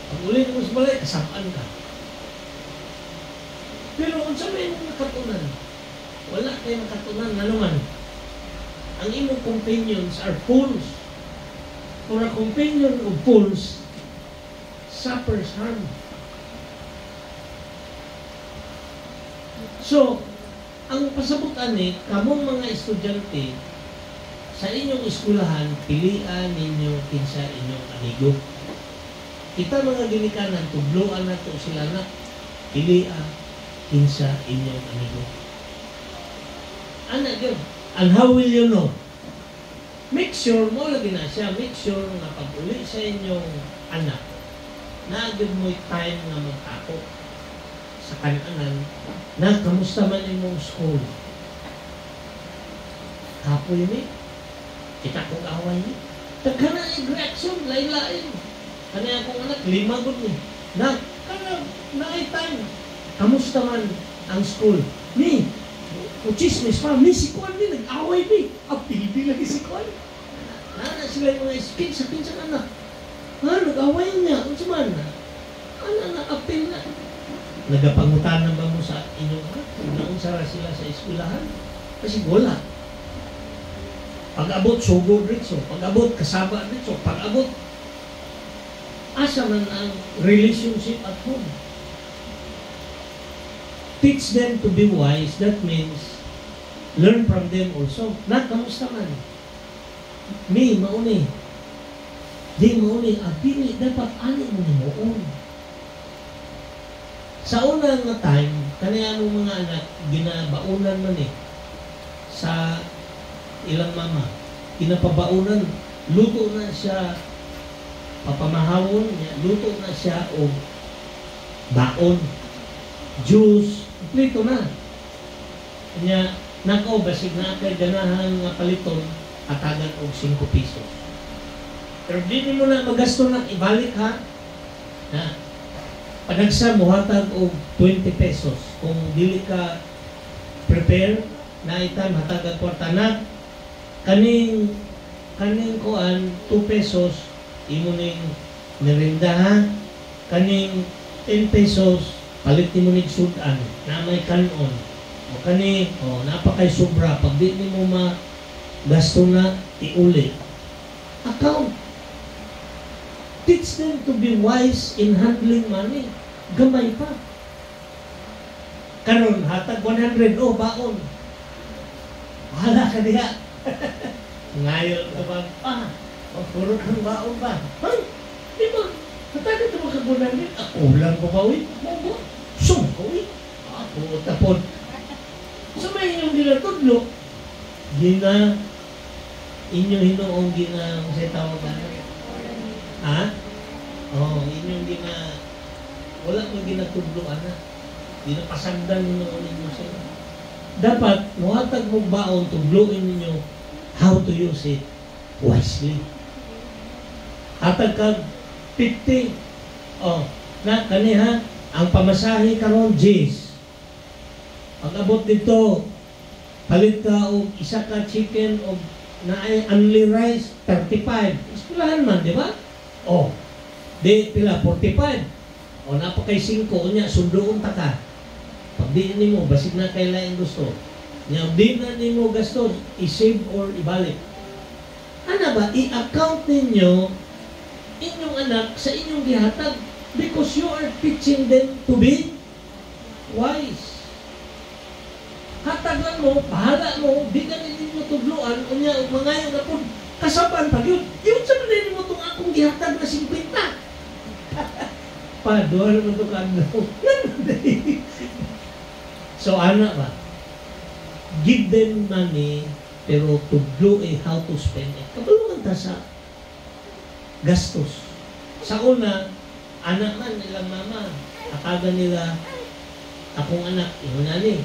C: Pag uli mo sa balay, kasapaan ka. Pero kung sabi mo nakatunan, wala kayo nakatunan na naman. Ang imong companions are fools. For a companion of fools, suffers harm. So, ang pasabutan ni, kamong mga estudyante, sa inyong eskwelahan, pilian ninyo kinsa inyong amigo. Kita mga ginikanan, tubloan na to sila na, pilian kinsa inyong amigo. Ano yun? And how will you know? Make sure, mo lagi na siya, make sure na pag-uli sa inyong anak, naagad mo'y time na magtako sa kananan na kamusta man imong school. kapoy ni. Kita kong away ni. Tagka na yung reaksyon, lain-lain. Kanya akong anak, 5 gud ni. Na time. Kamusta man ang school? Ni, chismis pa, ni si Kwan ni, nag-away ni. Apil-bil lagi si Kwan. Nana sila yung mga pinsa anak. Nag-away niya. Kung saman na. Apil na. Nagapangutanan ba mo sa inyong anak? Naunsara sila sa eskwelahan? Kasi wala. Pag-abot, sugod ritso. Pag-abot, kasaba ritso. Pag-abot, asa man ang relationship at home. Teach them to be wise. That means, learn from them also. Kamusta man? Mauni. Di mauni. Pili, dapat ani mo ni moon. Sa unang nga time, kaniya ng mga anak, ginabaunan man sa ilang mama. Kinapabaunan, luto na siya, papamahawon niya, luto na siya o baon, juice, plito na. Kanya, nako, basig na kay ganahan nga paliton, atagan og 5 piso. Pero di mo na magasto na, ibalik ha. Panagsa mo hatag og 20 pesos. Kung dili ka prepare, na itam hatag ang kwarta na, kaning kuan 2 pesos, imo ning merinda ha. Kaning 10 pesos, palit mo ning sudan, na may kanon. O kani, napakay sobra. Pag di mo gasto na, iuli. Account. Teach them to be wise in handling money. Gamay pa. Karon hatag 100, baon. Bahala ka diha. Ngayon ka ba? Puro kang baon ba? Di ba? Hatag ito mga kagunanin. Ako lang ko ba, uy? Sum ko, uy. Ako, tapon. So may inyong ginatudlo. Inyong hinoong sa tawag na. Ha? Inyong wala mo ginatudloan na. Ginapasagdan hinoong ninyo sila. Dapat, muhatag mo baon, tudloin ninyo how to use it wisely. Hatag kag 50. Kaniha, ang pamasahe karon G's. Pag abot dito, palit ka o isa ka chicken o na ay only rice, 35. Iskulahan man, di ba? Di pila, 45. Napakay 5, niya, sundoon ta ka. Pag di mo, basig na kailangan gusto. Niya, di na mo gasto, i-save or ibalik. Ano ba? I-account ninyo inyong anak sa inyong gihatag because you are teaching them to be wise. Hatagan mo, bahala mo, di ka ninyo tudluan, unya, mangayon na po, kasaban pag yun. Yun sa manin mo itong akong gihatag na 50. Padol mo ito kagdaw. So, anak ba? Give them money, pero tudlo how to spend it. Kabalungan ta sa gastos. Sa una, anak man nilang mama, akaga nila, akong anak, inunani.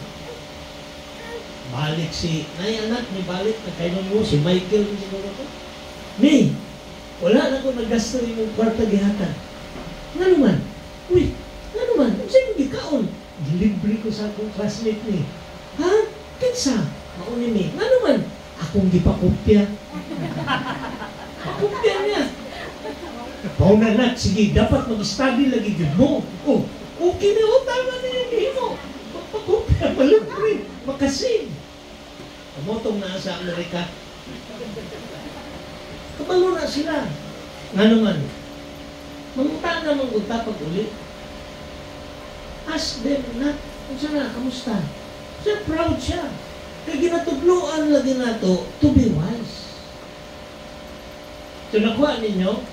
C: Balik nay anak, may balik na kayo mo, si Michael, siguro ko. Wala na ko nagasto yung kwarta gihatan. Nga naman, sa'yo gikaon? Delivery ko sa akong classmate ni. Ha? Kinsa? Mauni ni. Nga naman, akong gipakopya. Pakopya niya. Paunanak, sige, dapat mag-study lagi yun mo. Okay na, tama na yung mo. Magpakopya, malupri, makasin. Pamotong na sa Amerika. Kabalo na sila. Nga naman, manguta na manguta pag uli. Ask them not, kamusta? Siya proud siya. Kaya ginatudluan lagi nato to be wise. So nakuha ninyo?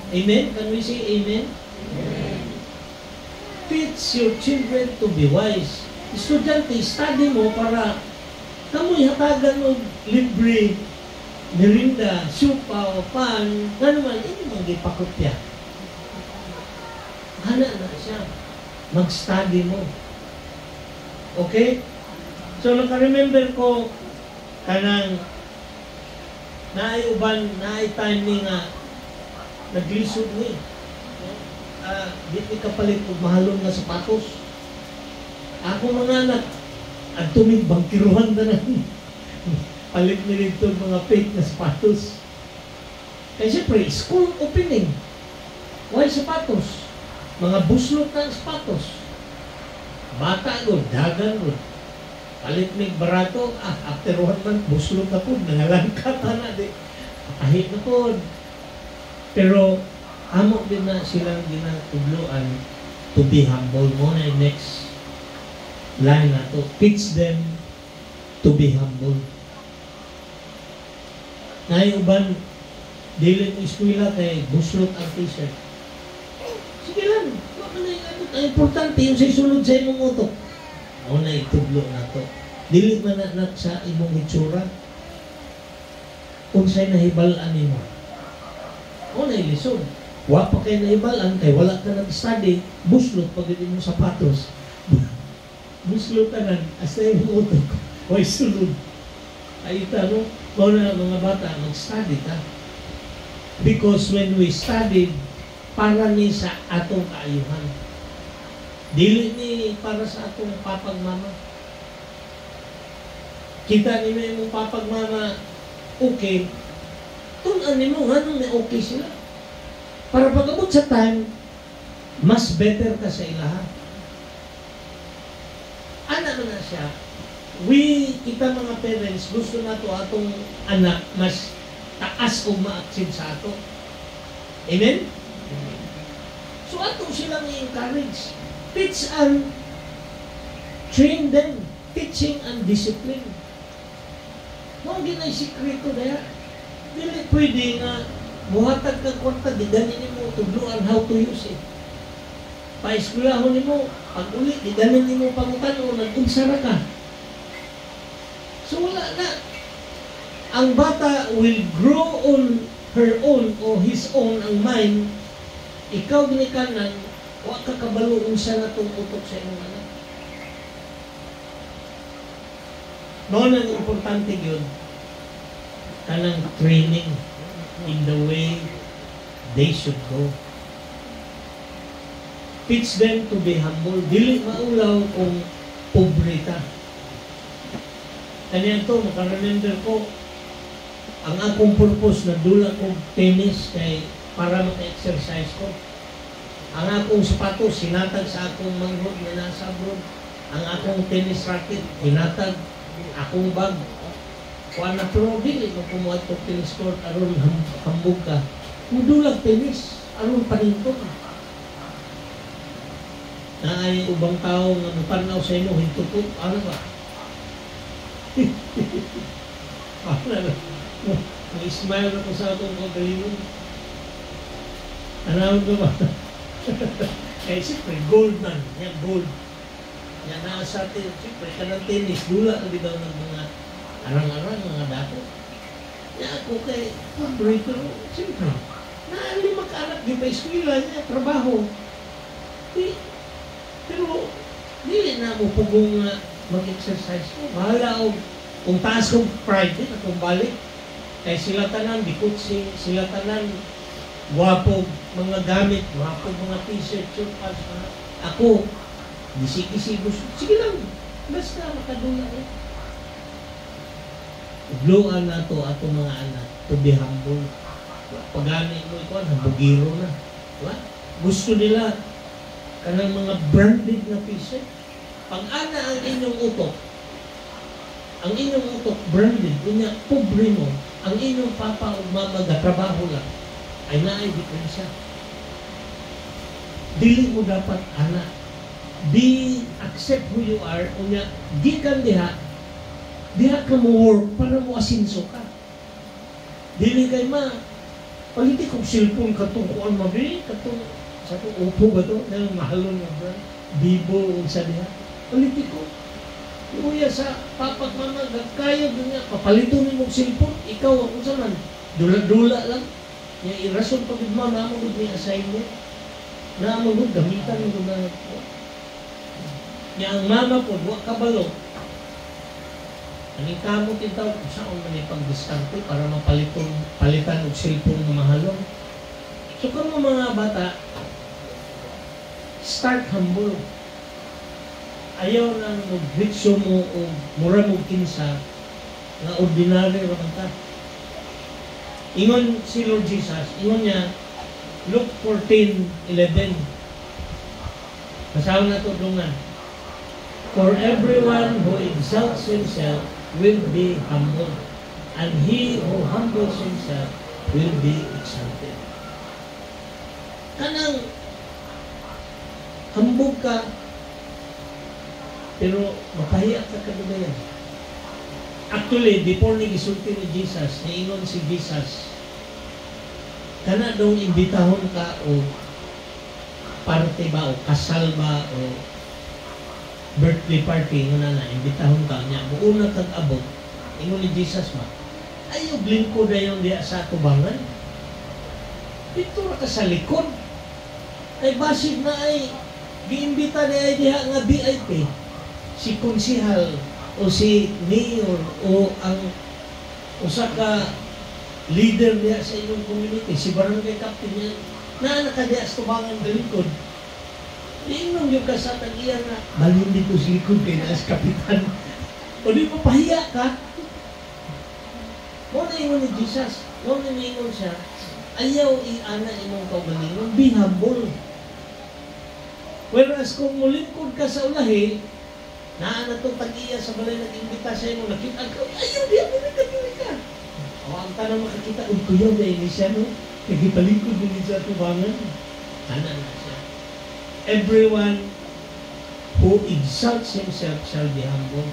C: Amen? Can we say amen? Amen. Teach your children to be wise. Estudyante, study mo para kamoy hatagan mo libre, merinda, supa, pan, nga naman, hindi mong gipakopya. Hana na siya. Mag-study mo. Okay? So, naka-remember ko kanang Naay uban, naay time ni nga naglisod ni. Di ni kapalit og mahalon nga sapatos. Ako mga anak, ang tumig bangkiruhan na lang. Palit ni dito mga fake na sapatos. Kaya siyempre, school opening. Why sapatos? Mga buslot na sapatos. Bata ko, dagan ko. Palit ni barato, after 1 month, buslot na po, nangalangkat na di. Kahit na po. Pero, amo din na silang ginatudloan to be humble. Mo na next line na to. Teach them to be humble. Ngayon uban, dili mo eskwela kay buslot ang t-shirt. Sige lang, ang importante yung sa isulod sa imong utok. Ako na itudlo na to. Dili man na sa imong itsura. Kung sa'y nahibalaan nimo. Ako na ilisod. Wa pa kayo nahibalaan kay wala ka nag-study, buslot pag hindi mo sapatos. Buslot ka nan, hasta yung utok. Huwag sulod. Ay ito, kung na mga bata, mag-study ka. Because when we studied, para ni sa atong kaayuhan. Dili ni para sa atong papagmama. Kita ni mo yung papagmama, okay. Tunan ni mo, anong may okay sila. Para pag-abot sa time, mas better ka sa ilaha. Ano na siya? Kita mga parents, gusto na to atong anak mas taas o ma-achieve sa ato. Amen? So ato silang i-encourage. Teach and train them. Teaching and discipline. Huwag ginay sikreto daya. Dili pwede nga muhatag ka kwarta, di ganin mo tudluan how to use it. Pa-eskwelahon mo, pag uli, di ganin mo pangutan o nag-unsara ka. So wala na. Ang bata will grow on her own o his own ang mind. Ikaw ginikanan, huwag ka kabaloon siya na itong utok sa inyong anak. Noon ang importante yun, kanang training in the way they should go. Teach them to be humble. Dili maulaw kung pobre ka. Kanya ito, makaremember ko, ang akong purpose na dula kong tennis kay para maka-exercise ko. Ang akong sapatos, sinatag sa akong manghod na nasa abroad. Ang akong tennis racket, hinatag. Akong bag. Kuha na pero dili kung kumuha itong tennis court, aron hambog ka. Mudulag tennis, aron paninto ka. Na ay ubang tao nga mapanaw sa inyo, hintukot, ano ba? Mag-smile na po sa akong kagalingon. Anawag ka ba? Kaya siyempre, gold man. Yan, gold. Yan, nasa atin, siyempre, kanang tennis, dula na daw ng mga arang-arang, mga dato. Yan ako kay operator, siyempre, na-lima ka-anak, di pa eskwila niya, trabaho. Pero, dili na mo pugong mag-exercise ko. Bahala o, kung taas kong pride, akong balik. Kaya sila tanan, bikutsing, sila tanan, guwapo mga gamit, guwapo mga t-shirt, shirt, pants, ako, disiki-sigos, sige lang, basta makadula eh. Igluan na to ato mga anak, to be humble. Pagani mo ito, hambugiro na. Diba? Gusto nila, kanang mga branded na t-shirt. Pag-ana ang inyong utok, branded, kunya, pobre mo, ang inyong papa o mama trabaho lang, ay naay diferensya. Dili mo dapat, anak, be accept who you are, kunya, gikan diha ka mo work para mo asinso ka. Dili kay paliti kong cellphone katungkuan mabili, sa itong upo ba ito, na mahalon nga brand, Bibo, sa diha. Paliti ko. Iuya sa papat mama, kaya doon niya, papalito mo mong cellphone, ikaw ako saman, dula-dula lang. Yung irason pag mama mo may assignment, na mo gamitan mo na po. Yung mama po, huwag kabalo. Aning kamot itaw, kung saan man ipag-diskarte para palitan og cellphone na mahalong. So kung mga bata, start humble. Ayaw nang mag-ritso mo o mura mo kinsa na ordinary raman ka. Ingon si Lord Jesus, ingon niya, Luke 14:11. Basahan na ito dungan. For everyone who exalts himself will be humbled, and he who humbles himself will be exalted. Kanang hambog ka, pero mapahiya ka kadugayan. Actually, before ni gisulti ni Jesus, niingon si Jesus, kana daw imbitahon ka o parte ba o kasal ba o birthday party nga na imbitahon ka niya buuna kag abot ingon ni Jesus ma ayaw lingkod dayon diya sa tubangan dito ra ka sa likod ay basig na ay giimbita ni ay diha nga VIP si konsehal o si mayor o ang usa ka leader diya sa inyong community si barangay captain niya na nakadiya sa tubangan sa likod. Iinom yung kasatang iyan na balin dito sa likod kay naas kapitan. O di mapahiya ka. Mo na ingon ni Jesus, mo na ingon siya, ayaw i-ana imong kaugalingon, be humble. Whereas kung mulingkod ka sa ulahi, naan na itong tag-iya sa balay nag-imbita sa imo, nakita ka, ayaw di ako nagkatuloy ka. O ang tanong makakita, kuyaw na ini siya, no? Nagipalingkod din sa tubangan. Ana na siya. Everyone who exalts himself shall be humble.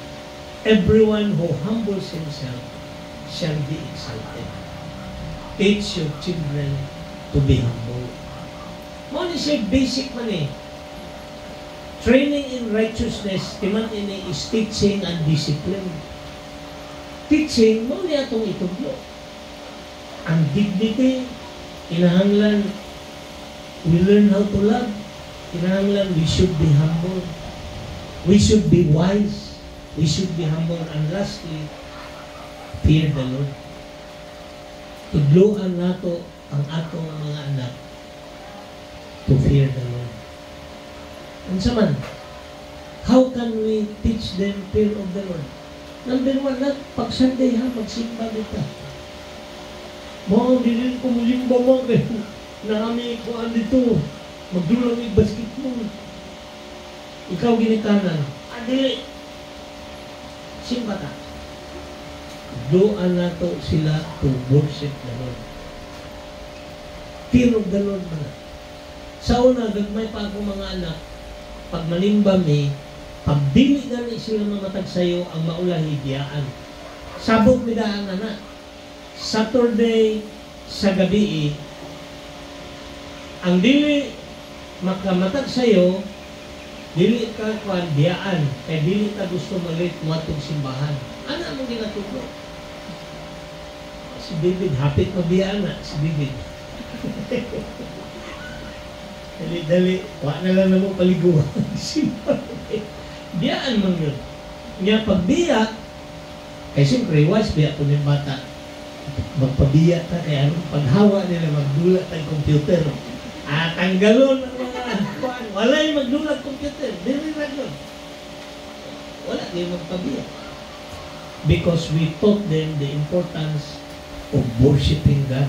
C: Everyone who humbles himself shall be exalted. Teach your children to be humble. Mo ni siya basic man eh. Training in righteousness, timan ini is teaching and discipline. Teaching, mo niya itong ituglo. Ang dignity, kinahanglan, we learn how to love. Kinahanglan, we should be humble. We should be wise. We should be humble. And lastly, fear the Lord. Tudloan nato ang atong mga anak to fear the Lord. And so man, how can we teach them fear of the Lord? Number one, pag Sunday ha, magsimba kita. Mga dilin ko muling ba mga kayo na kami kuhaan dito. Magdulang yung basketball. Ikaw ginikanan. Adili. Simba ta. Doan na to sila to worship the Lord. Fear of the Lord man. Sa una, gagmay pa ako mga anak, pag manimba mi, pag dili gani sila mamatag sayo, ang maulahi diyaan. Sabog mi daan na. Saturday sa gabi, ang dili makamatag sayo, dili ka kuan diyaan, kay dili ka gusto malit matong simbahan. Ana mo ginatudlo? Si David, hapit mabiyaan na, si David. Dali-dali, wala na lang naman paliguan. Biyaan man yun. Nga pagbiya, kay siyempre, wise biya po ng bata. Magpabiya ta, kaya anong paghawa nila, magdula tayong computer. Tanggalon ang mga kuan. Wala yung magdula computer. Dili na yun. Wala yung magpabiya. Because we taught them the importance of worshiping God.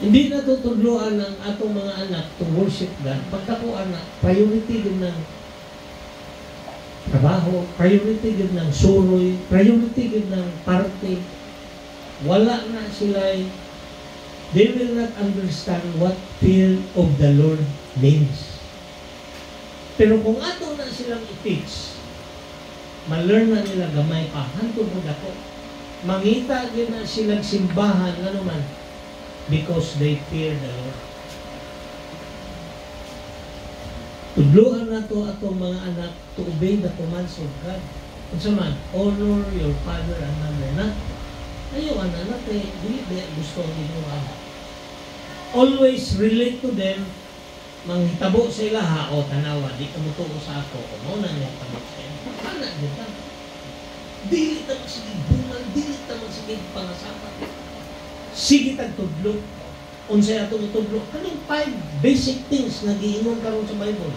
C: Hindi na tutudloan ng atong mga anak to worship God. Pagka po anak, priority din ng trabaho, priority din ng suroy, priority din ng party. Wala na sila, they will not understand what fear of the Lord means. Pero kung ato na silang i-teach, ma-learn na nila gamay pa, hantod mo dako. Mangita din na silang simbahan, ano man, because they fear the Lord. Tudloan na to atong mga anak to obey the commands of God. Kung man, honor your father and mother. Na, ayaw anak, dili gusto ang Ginoo. Always relate to them, manghitabo sa ilaha, o tanawa, di ka mutuo sa ako, o mo na nahitabo sa iyo. Anak dito. Dili naman sige bunal, dili naman sige pangasapan. Sige tagtudlo. Unsay atong itudlo? Kaning 5 basic things na giingon karon sa Bible.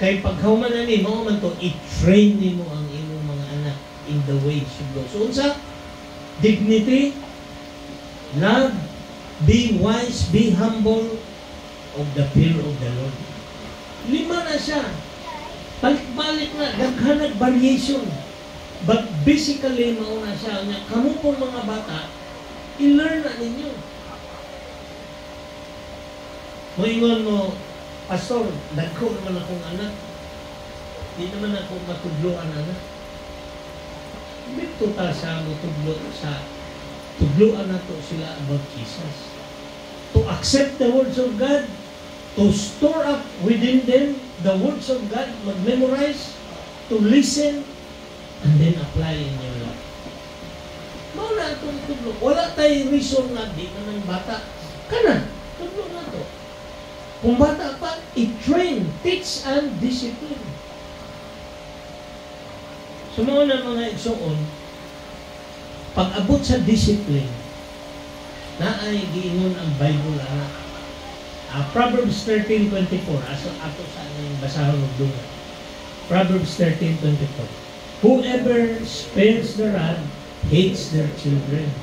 C: Kay paghuman na ni mo man to, i-train nimo ang imong mga anak in the way should go. So unsa? Dignity, love, be wise, be humble, of the fear of the Lord. 5 na siya. Balik-balik na, daghanag variation. But basically, mauna siya niya, kamu pong mga bata, i-learn na ninyo. Moingon mo, Pastor, dagko naman akong anak. Di naman ako matudloan anak. Dito ta sa tudloan na to sila about Jesus. To accept the words of God, to store up within them the words of God, mag-memorize, to listen, and then apply in your life. Mauna itong tudlo. Wala tayong reason na di naman bata. Kana, tudlo na to. Kung bata pa, i-train, teach, and discipline. So mga igsoon, pag-abot sa discipline, na ay giingon ang Bible Proverbs 13:24 ato sa aming basahon og dunga. Proverbs 13:24. Whoever spares the rod hates their children,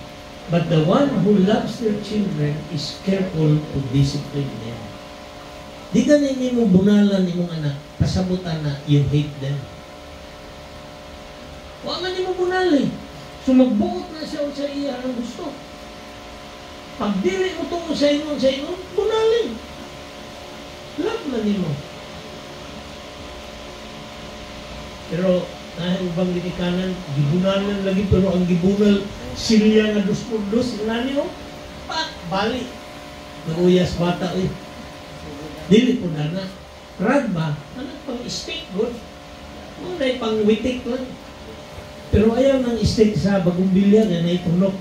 C: but the one who loves their children is careful to discipline them. Di ka na mo bunalan imong anak, pasabutan na you hate them. Wa man nimo bunali. So magbuot na siya sa iya ang gusto. Pag dili mo tungo sa ingon, bunalin. Love na nimo. Pero dahil ubang ginikanan, gibunalan lagi, pero ang gibunal silya na dus-dos, nani o? Balik. Naguyas bata, dili po na na. Rad ba? Anak pang steak, good. Mga pang witik lang. Pero ayaw ng steak sa bagong bilya na naitunok.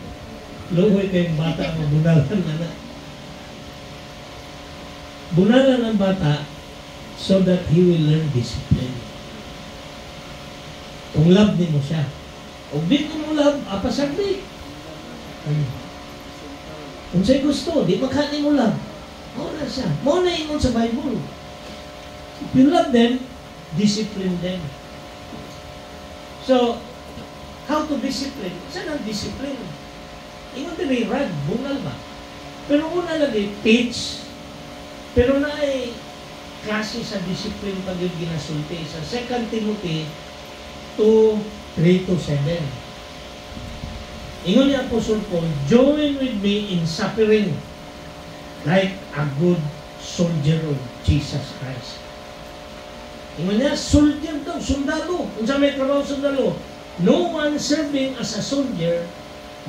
C: Luhoy kayong bata ang bunalan na. Bunalan ang bata so that he will learn discipline. Kung love din mo siya. Kung di mo love, apasagdi. Kung sa'yo gusto, di makani mo love. Mauna siya. Mauna ingon sa Bible. If you love them, discipline them. So, how to discipline? Saan ang discipline? Ingon din rad, bungal ba? Pero una lagi, teach. Pero na ay klase sa discipline pag yung ginasulti. Sa 2 Timothy 2:3-7. Ingon ni Apostle Paul, join with me in suffering like a good soldier of Jesus Christ. Ingon niya, soldier daw, sundalo. Kung sa may trabaho sundalo, no one serving as a soldier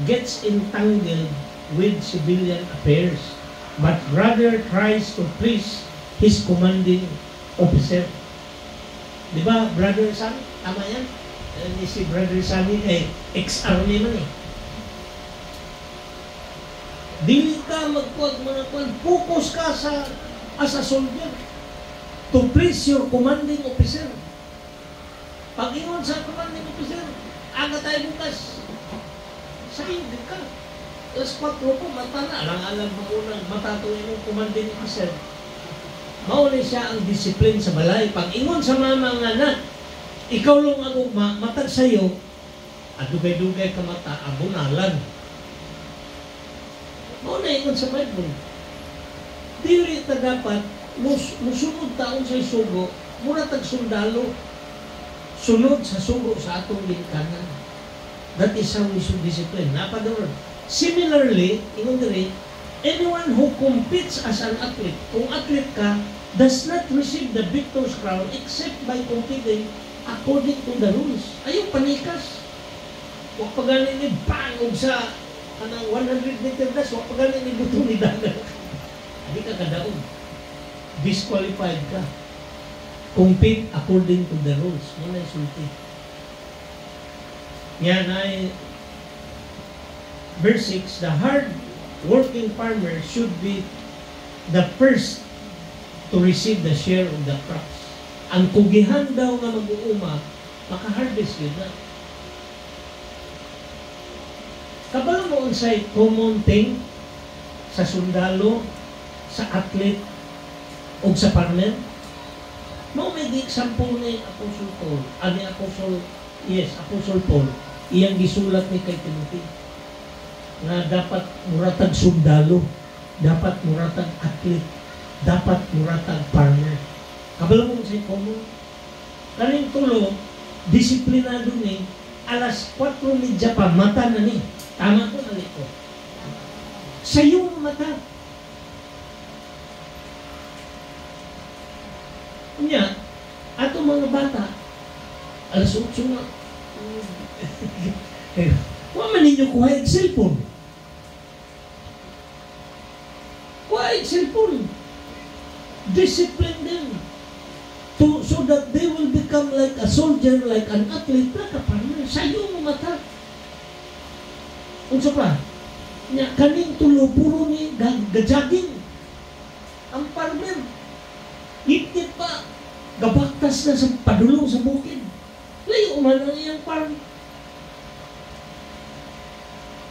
C: gets entangled with civilian affairs, but rather tries to please his commanding officer. Di ba, Brother Sam? Tama yan? Si Brother Sammy ay ex-army man eh. Dili ka focus ka as a soldier to please your commanding officer. Pag ingon sa commanding officer, aga tayo bukas. Sayang ka. Alas 4 po, mata na. Alang-alang mo unang matatuin yung commanding officer. Mauli siya ang disiplin sa balay. Pag ingon sa mama nga na, ikaw lang ang ugma, matag sa'yo, at dugay-dugay ka mata, abunalan. Mauna ingon sa Bible. Dili ta dapat, musunod taon sa sugo, muna tag sundalo, sunod sa sugo sa atong ginikanan. That is how we should discipline. Napador. Similarly, ingon diri, anyone who competes as an athlete, kung athlete ka, does not receive the victor's crown except by competing according to the rules. Ayaw panikas. Huwag pagaling ni bang sa kanang 100 meter dash, huwag pagaling ni buto ni dagat. Hindi ka kadaog. Disqualified ka. Compete according to the rules. Yan ay sulti. Yan ay verse 6, the hard-working farmer should be the first to receive the share of the crops. Ang kugihan daw nga mag-uuma, maka-harvest yun na. Kabalo mo unsay common thing sa sundalo, sa athlete, o sa farmer? Mao may example ni Apostle Paul, Apostle Paul, iyang gisulat ni kay Timothy na dapat muratag sundalo, dapat muratag athlete, dapat muratag farmer. Kabalo mo unsay common? Kaning tulo, disiplinado ni, alas 4:30 pa, mata na ni. Tama ko na ko. Sa iyong mata. Kanya, ato mga bata, alas 8 na. Huwag man ninyo kuha yung cellphone. Kuha yung cellphone. Discipline them. So that they will become like a soldier, like an athlete, like a farmer. Sa iyong mata. Unsa pa? Nya kaning tulo puro ni gajaging. Ang farmer ngit pa gabaktas na sa padulong sa bukid. Layo man ang iyang farm.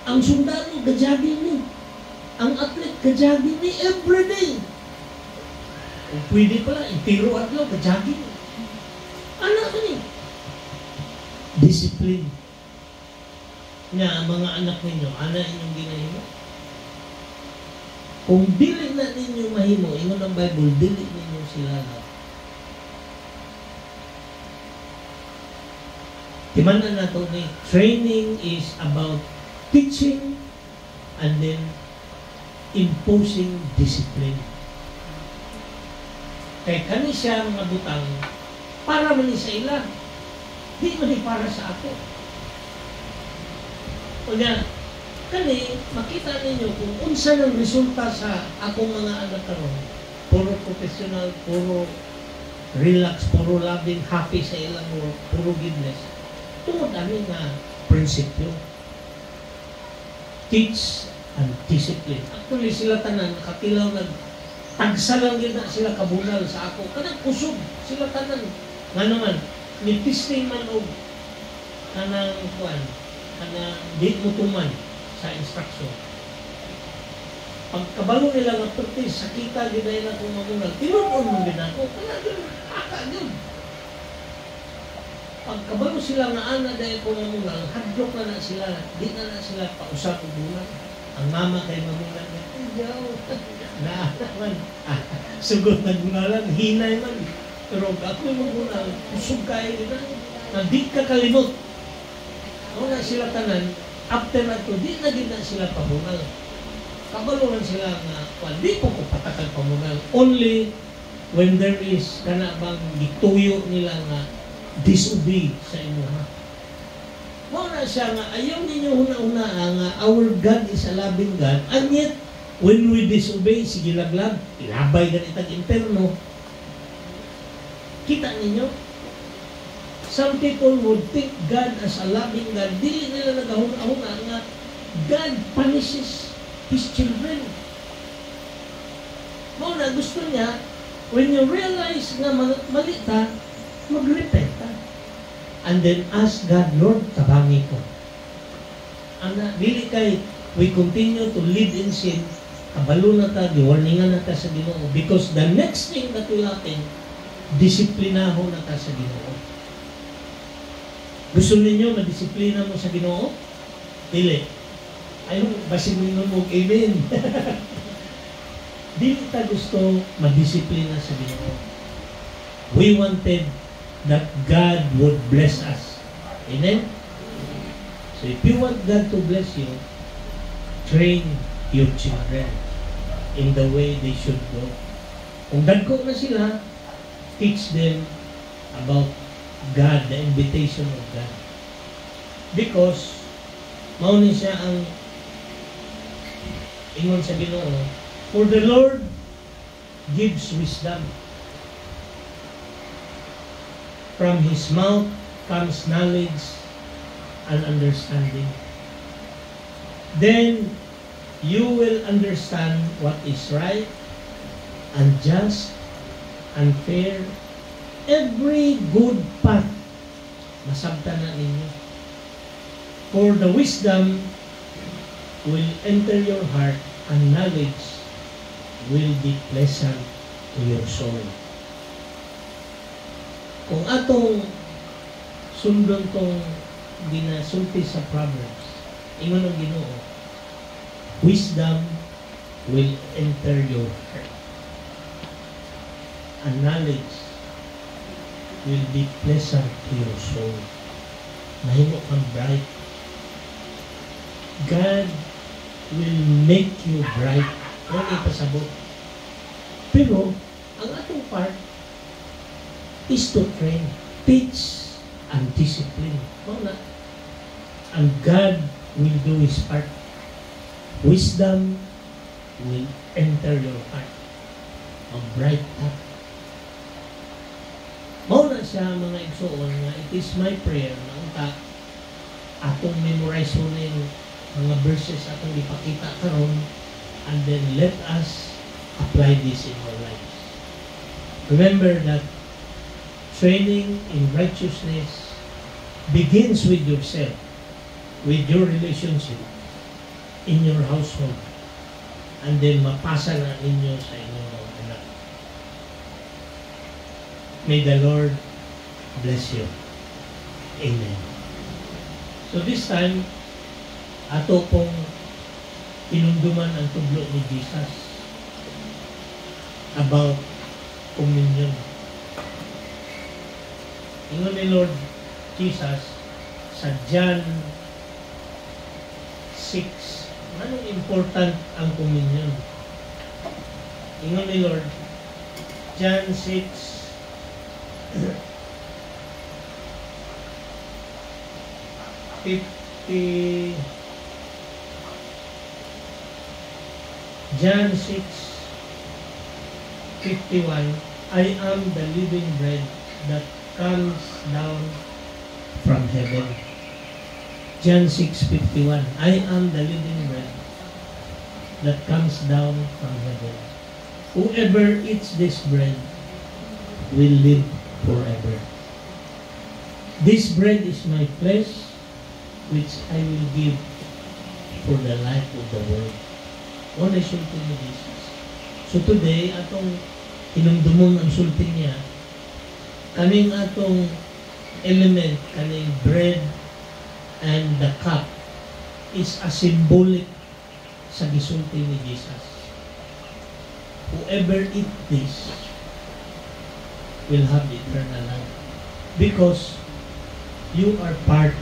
C: Ang sundalo gajaging ni. Ang athlete gajaging ni everyday. Kung pwede pala, itiro at lo, gajaging. Anak ni. Discipline. Nga, ang mga anak ninyo, ana inyong ginahimo. Kung dili na ninyo mahimo, ingon ang Bible, dili ninyo sila na. Timanan na ito ni, training is about teaching and then imposing discipline. Kaya kani siya mga butang, para man sa ila, di man para sa ako. Kaya, kani, makita ninyo kung unsa ng resulta sa akong mga anak karon. Puro professional, puro relax, puro loving, happy sa ilang work, puro goodness. Tungod namin na prinsipyo. Teach and discipline. Actually, sila tanan, nakatilaw tagsa lang yun na sila kabunal sa ako. Kanang kusog, sila tanan. Nga naman, nitisting man o kanang kuan, kanang di mutuman sa instruction. Pagkabalo nila nga practice, sakita din na kung mamunal. Tinuon mo din ako. Kanang yun, yun. Pagkabalo sila nga ana dahil kung mamunal, hadlok na sila. Di na sila pausap o bunal. Ang mama kay mamunal na, man. Sugod na gunalan, hinay man. Pero ako yung magunal, usog kayo nila, na di ka kalimot. Ano na sila tanan, after na to, di na din na sila pamunal. Kabalunan sila nga, di po ko patakal pamunal. Only when there is, kana bang gituyo nila nga, disobey sa inyo ha. Mauna siya nga, ayaw ninyo huna-una nga, our God is a loving God, and yet, when we disobey, sige laglag, ilabay ganitang interno. Kita ninyo? Some people would think God as a loving God. Dili nila nagahuna-huna nga God punishes His children. Mauna, gusto niya, when you realize na mali ka, mag-repent ka. And then ask God, Lord, tabangi ko. Ana, dili kay, we continue to live in sin, kabalo na ta, giwarningan na ta sa Ginoo. Because the next thing that will happen, disiplinaho na ta sa Ginoo. Gusto ninyo madisiplina mo sa Ginoo? Dili. Ayaw, basin mo mo, amen. Dili ta gusto madisiplina sa Ginoo. We wanted that God would bless us. Amen? So if you want God to bless you, train your children in the way they should go. Kung dagko na sila, teach them about God, the invitation of God. Because, maunin siya ang ingon sa Ginoo, for the Lord gives wisdom. From His mouth comes knowledge and understanding. Then, you will understand what is right and just and fair. Every good path, masabta na ninyo. For the wisdom will enter your heart, and knowledge will be pleasant to your soul. Kung atong sundon tong ginasulti sa Proverbs, ingon ang Ginoo, wisdom will enter your heart, and knowledge will be pleasant to your soul. Mahimo kang bright. God will make you bright. Ano ipasabot? Pero, ang atong part is to train, teach, and discipline. Mga and God will do His part. Wisdom will enter your heart. A bright heart. Mao na siya mga igsoon nga it is my prayer na unta atong memorize ning mga verses atong ipakita karon, and then let us apply this in our lives. Remember that training in righteousness begins with yourself, with your relationship in your household, and then mapasa na ninyo sa inyong mga anak. May the Lord bless you. Amen. So this time, ato pong inunduman ang tublo ni Jesus about communion. Ingon ni Lord Jesus sa John 6, anong important ang communion? Ingon ni Lord, John 6, John 6:51, I am the living bread that comes down from heaven. John 6:51, I am the living bread that comes down from heaven. Whoever eats this bread will live forever. This bread is my flesh, which I will give for the life of the world. What I sulti ni Jesus. So today, atong inumdumon ang sulti niya, kaning atong element, kaning bread and the cup is a symbolic sa gisulti ni Jesus. Whoever eat this will have eternal life because you are part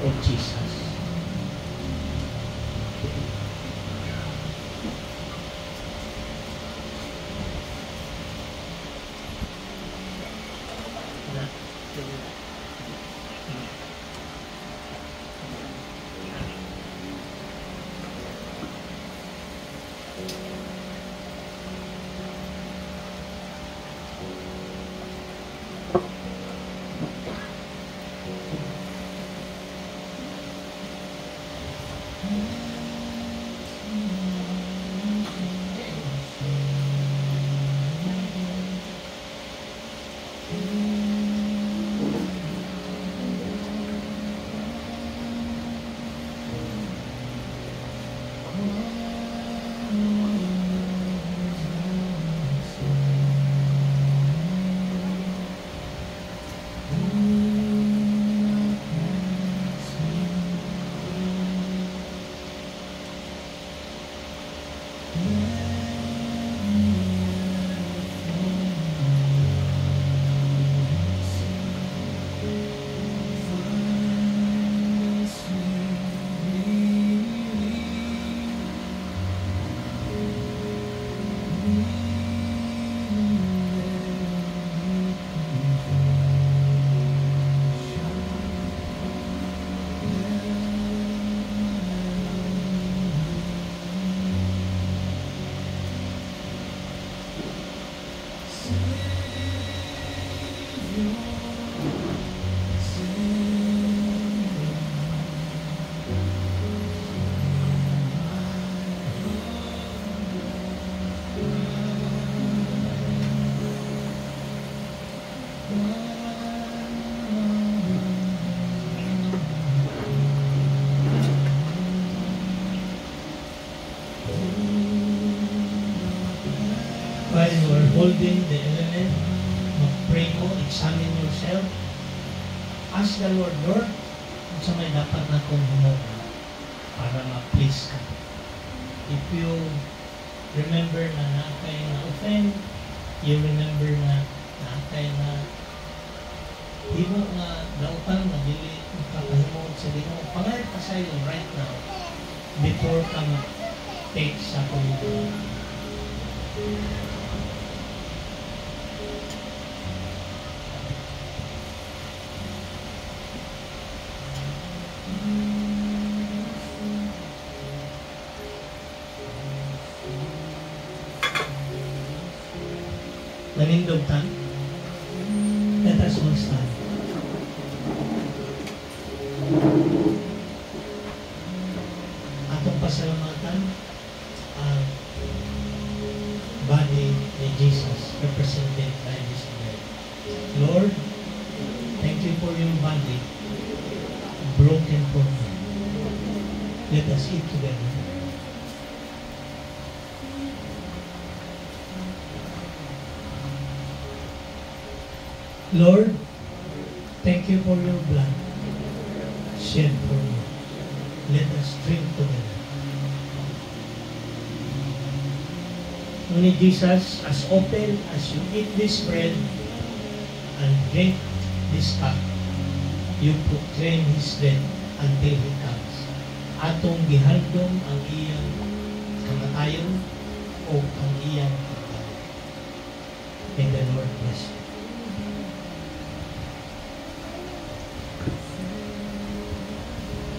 C: of Jesus. While you are holding the element, mag-pray mo, examine yourself. Ask the Lord, Lord, kung sa may dapat na kong humuha para ma-please ka. If you remember na nakay na-offend, you remember na nakay na himo nga dautan na dili makapahimod sa Ginoo, pangalit pa sa'yo right now before ka mag-take sa pagbubuhay. Nanindog tan? Let us all stand. Atong pasalamatan ang body ni Jesus represented by this bread. Lord, thank you for your body broken for me. Let us eat together. Lord, thank you for your blood shed for me. Let us drink together. Only Jesus, as often as you eat this bread and drink this cup, you proclaim His death until He comes. Atong gihandom ang iyang kamatayon o ang iyang pagkain. May the Lord bless you.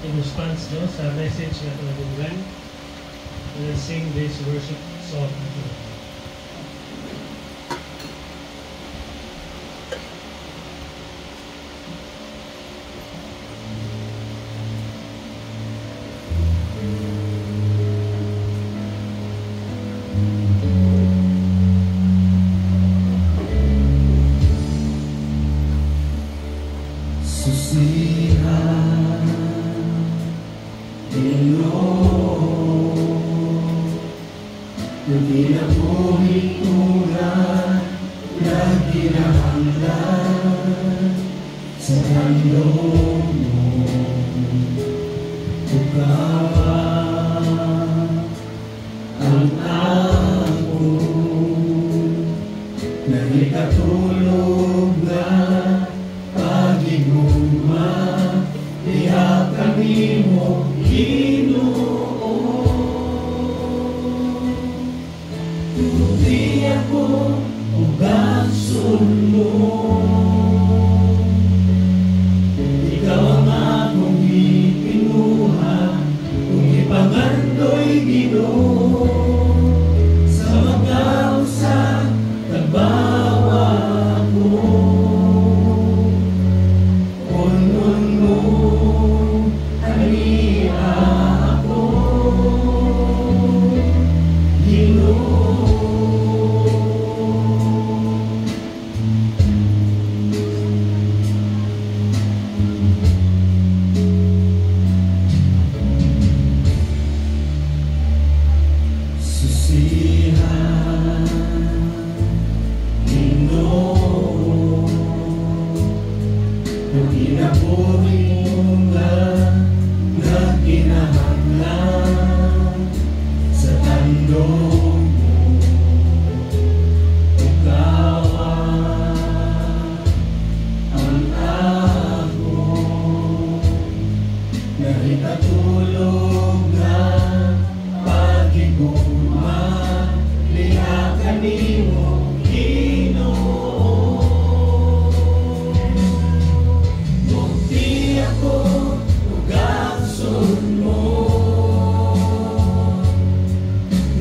A: In response no, sa message na tunadunggan, we'll sing this worship song.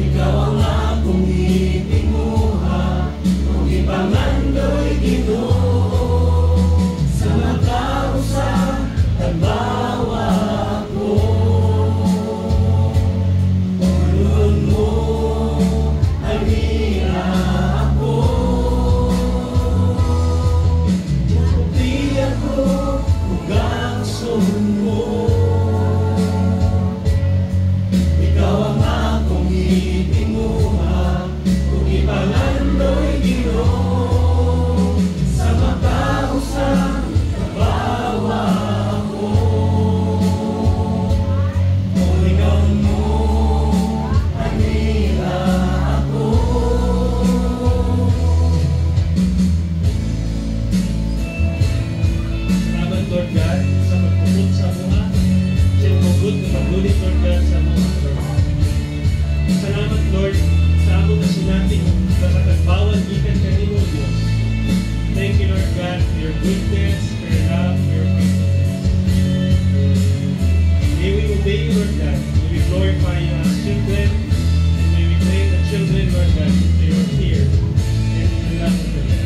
D: Ikaw
A: that they were here and the love of the Lord.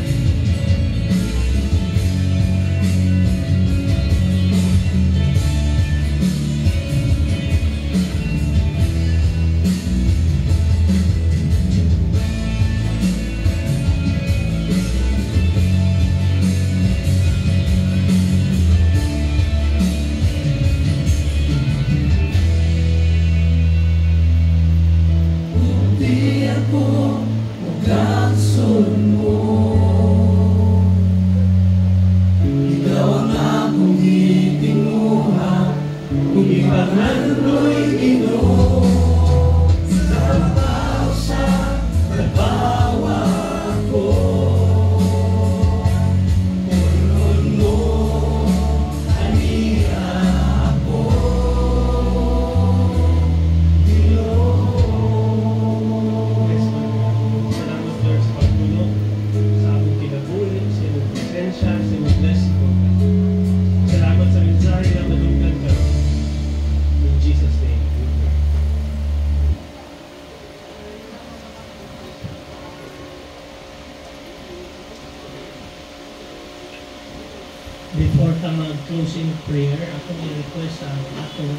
A: Before ka mag-closing prayer, ako i-request ang atong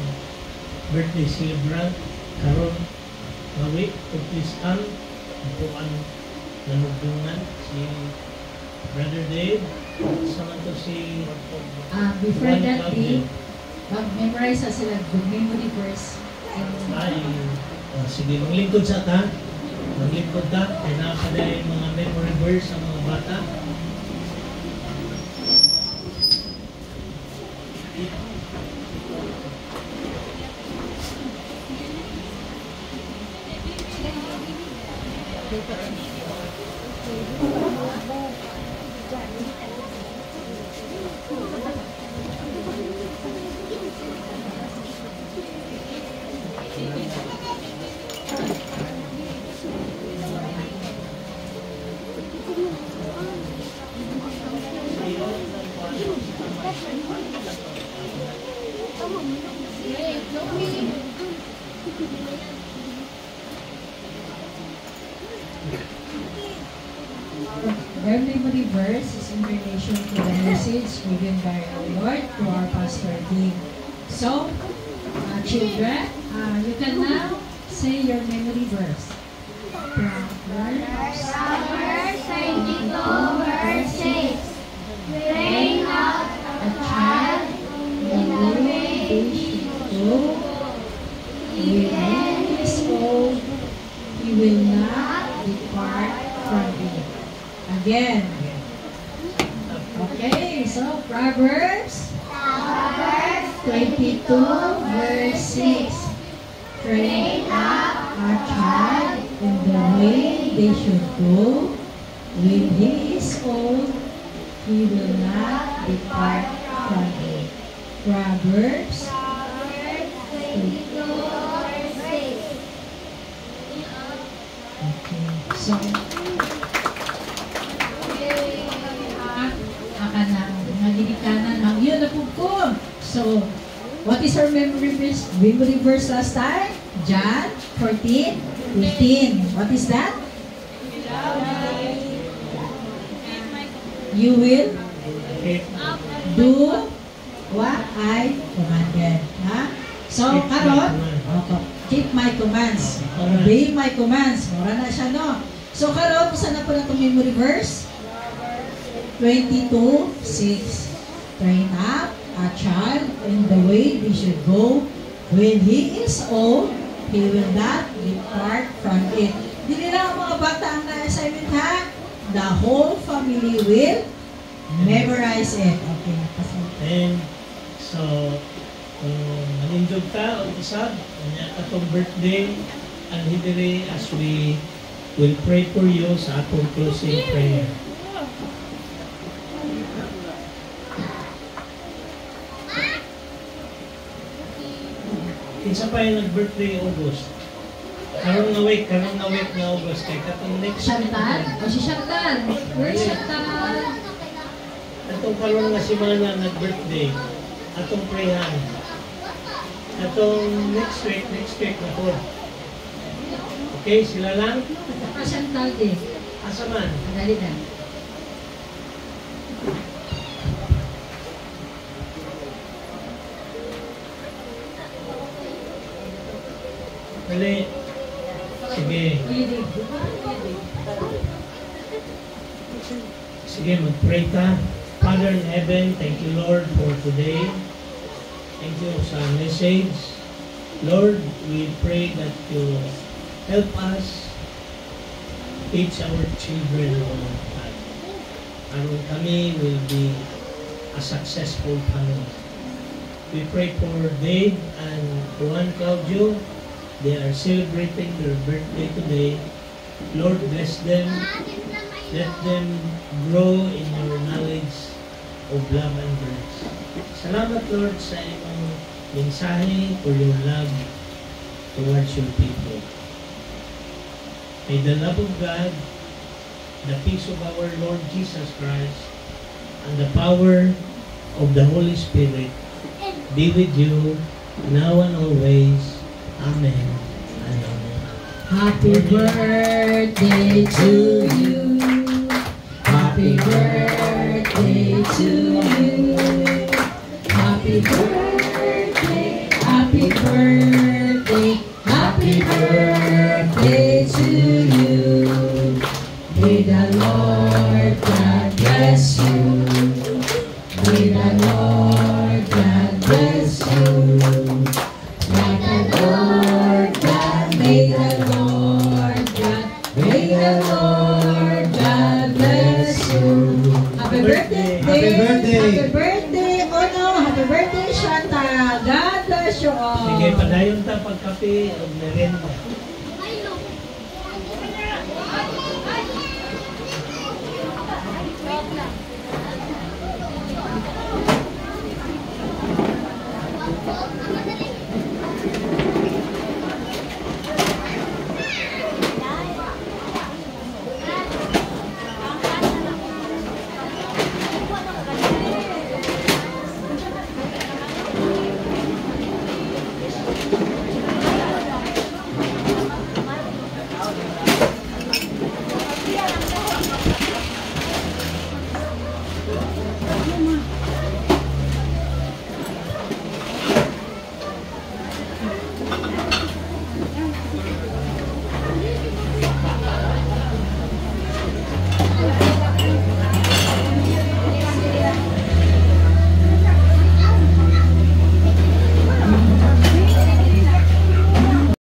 A: birthday celebrant karon ngawi to please come upuan nanugdungan si Brother Dave sama to si
B: Before that day, mag-memorize sa sila good memory verse.
C: ay sige maglingkod sa ta maglingkod ta kaya nakakadaya yung mga memory verse sa mga bata.
B: Their memory verse is in relation to the message given by our Lord to our Pastor Dean. So, children, you can now say your memory verse.
D: Proverbs 22 verse 6. Train up a child in the way he should go. When he is old,
B: he will not depart from it. Again. Okay, so Proverbs 22 verse 6. Train up a child in the way they should go. When he is old, he will not depart from it. Proverbs
D: 22 verse 6.
B: Okay. So, nagidikanan ang yun na po ko. So, what is our memory verse? Memory verse last time? John 14:15. What is that? You will do what I commanded. Ha? So, karon, keep my commands. Obey my commands. Mura na siya, no? So, karon, saan na po na itong memory verse? 22:6. Train up a child in the way he should go. When he is old, he will not depart from it. Hindi lang ang mga bata ang na-assignment, ha? The whole family will memorize it. Okay.
C: And so, kung manindog ka o isab, kanya katong birthday, and hidiri as we will pray for you sa atong closing prayer. Kinsa pa yung nag-birthday August? Karong na week na August. Kaya katong next
B: Chantal? O si Chantal? Where is Chantal?
C: atong karong nga semana nag-birthday. Atong prayhan. Atong next week na po. Okay, sila lang?
B: Pasyal din.
C: Asa man?
B: Dali na.
C: Dali. Sige. Sige, mag-pray ka. Father in heaven, thank you Lord for today. Thank you sa message. Lord, we pray that you help us teach our children, Lord God. And kami will be a successful family. We pray for Dave and Juan Claudio. They are celebrating their birthday today. Lord, bless them. Let them grow in your knowledge of love and grace. Salamat, Lord, sa iyong mensahe for your love towards your people. May the love of God, the peace of our Lord Jesus Christ, and the power of the Holy Spirit be with you now and always. Amen and amen.
B: Happy birthday to you. Happy birthday to you. Happy birthday. Happy birthday. Happy birthday to you. May the Lord God bless you. May the Lord God bless you. May the Lord God bless you. Happy birthday!
C: Happy birthday!
B: Happy birthday! Oh no! Happy birthday, Shanta! God bless you all!
C: Sige, padayon ta pagkape o merienda.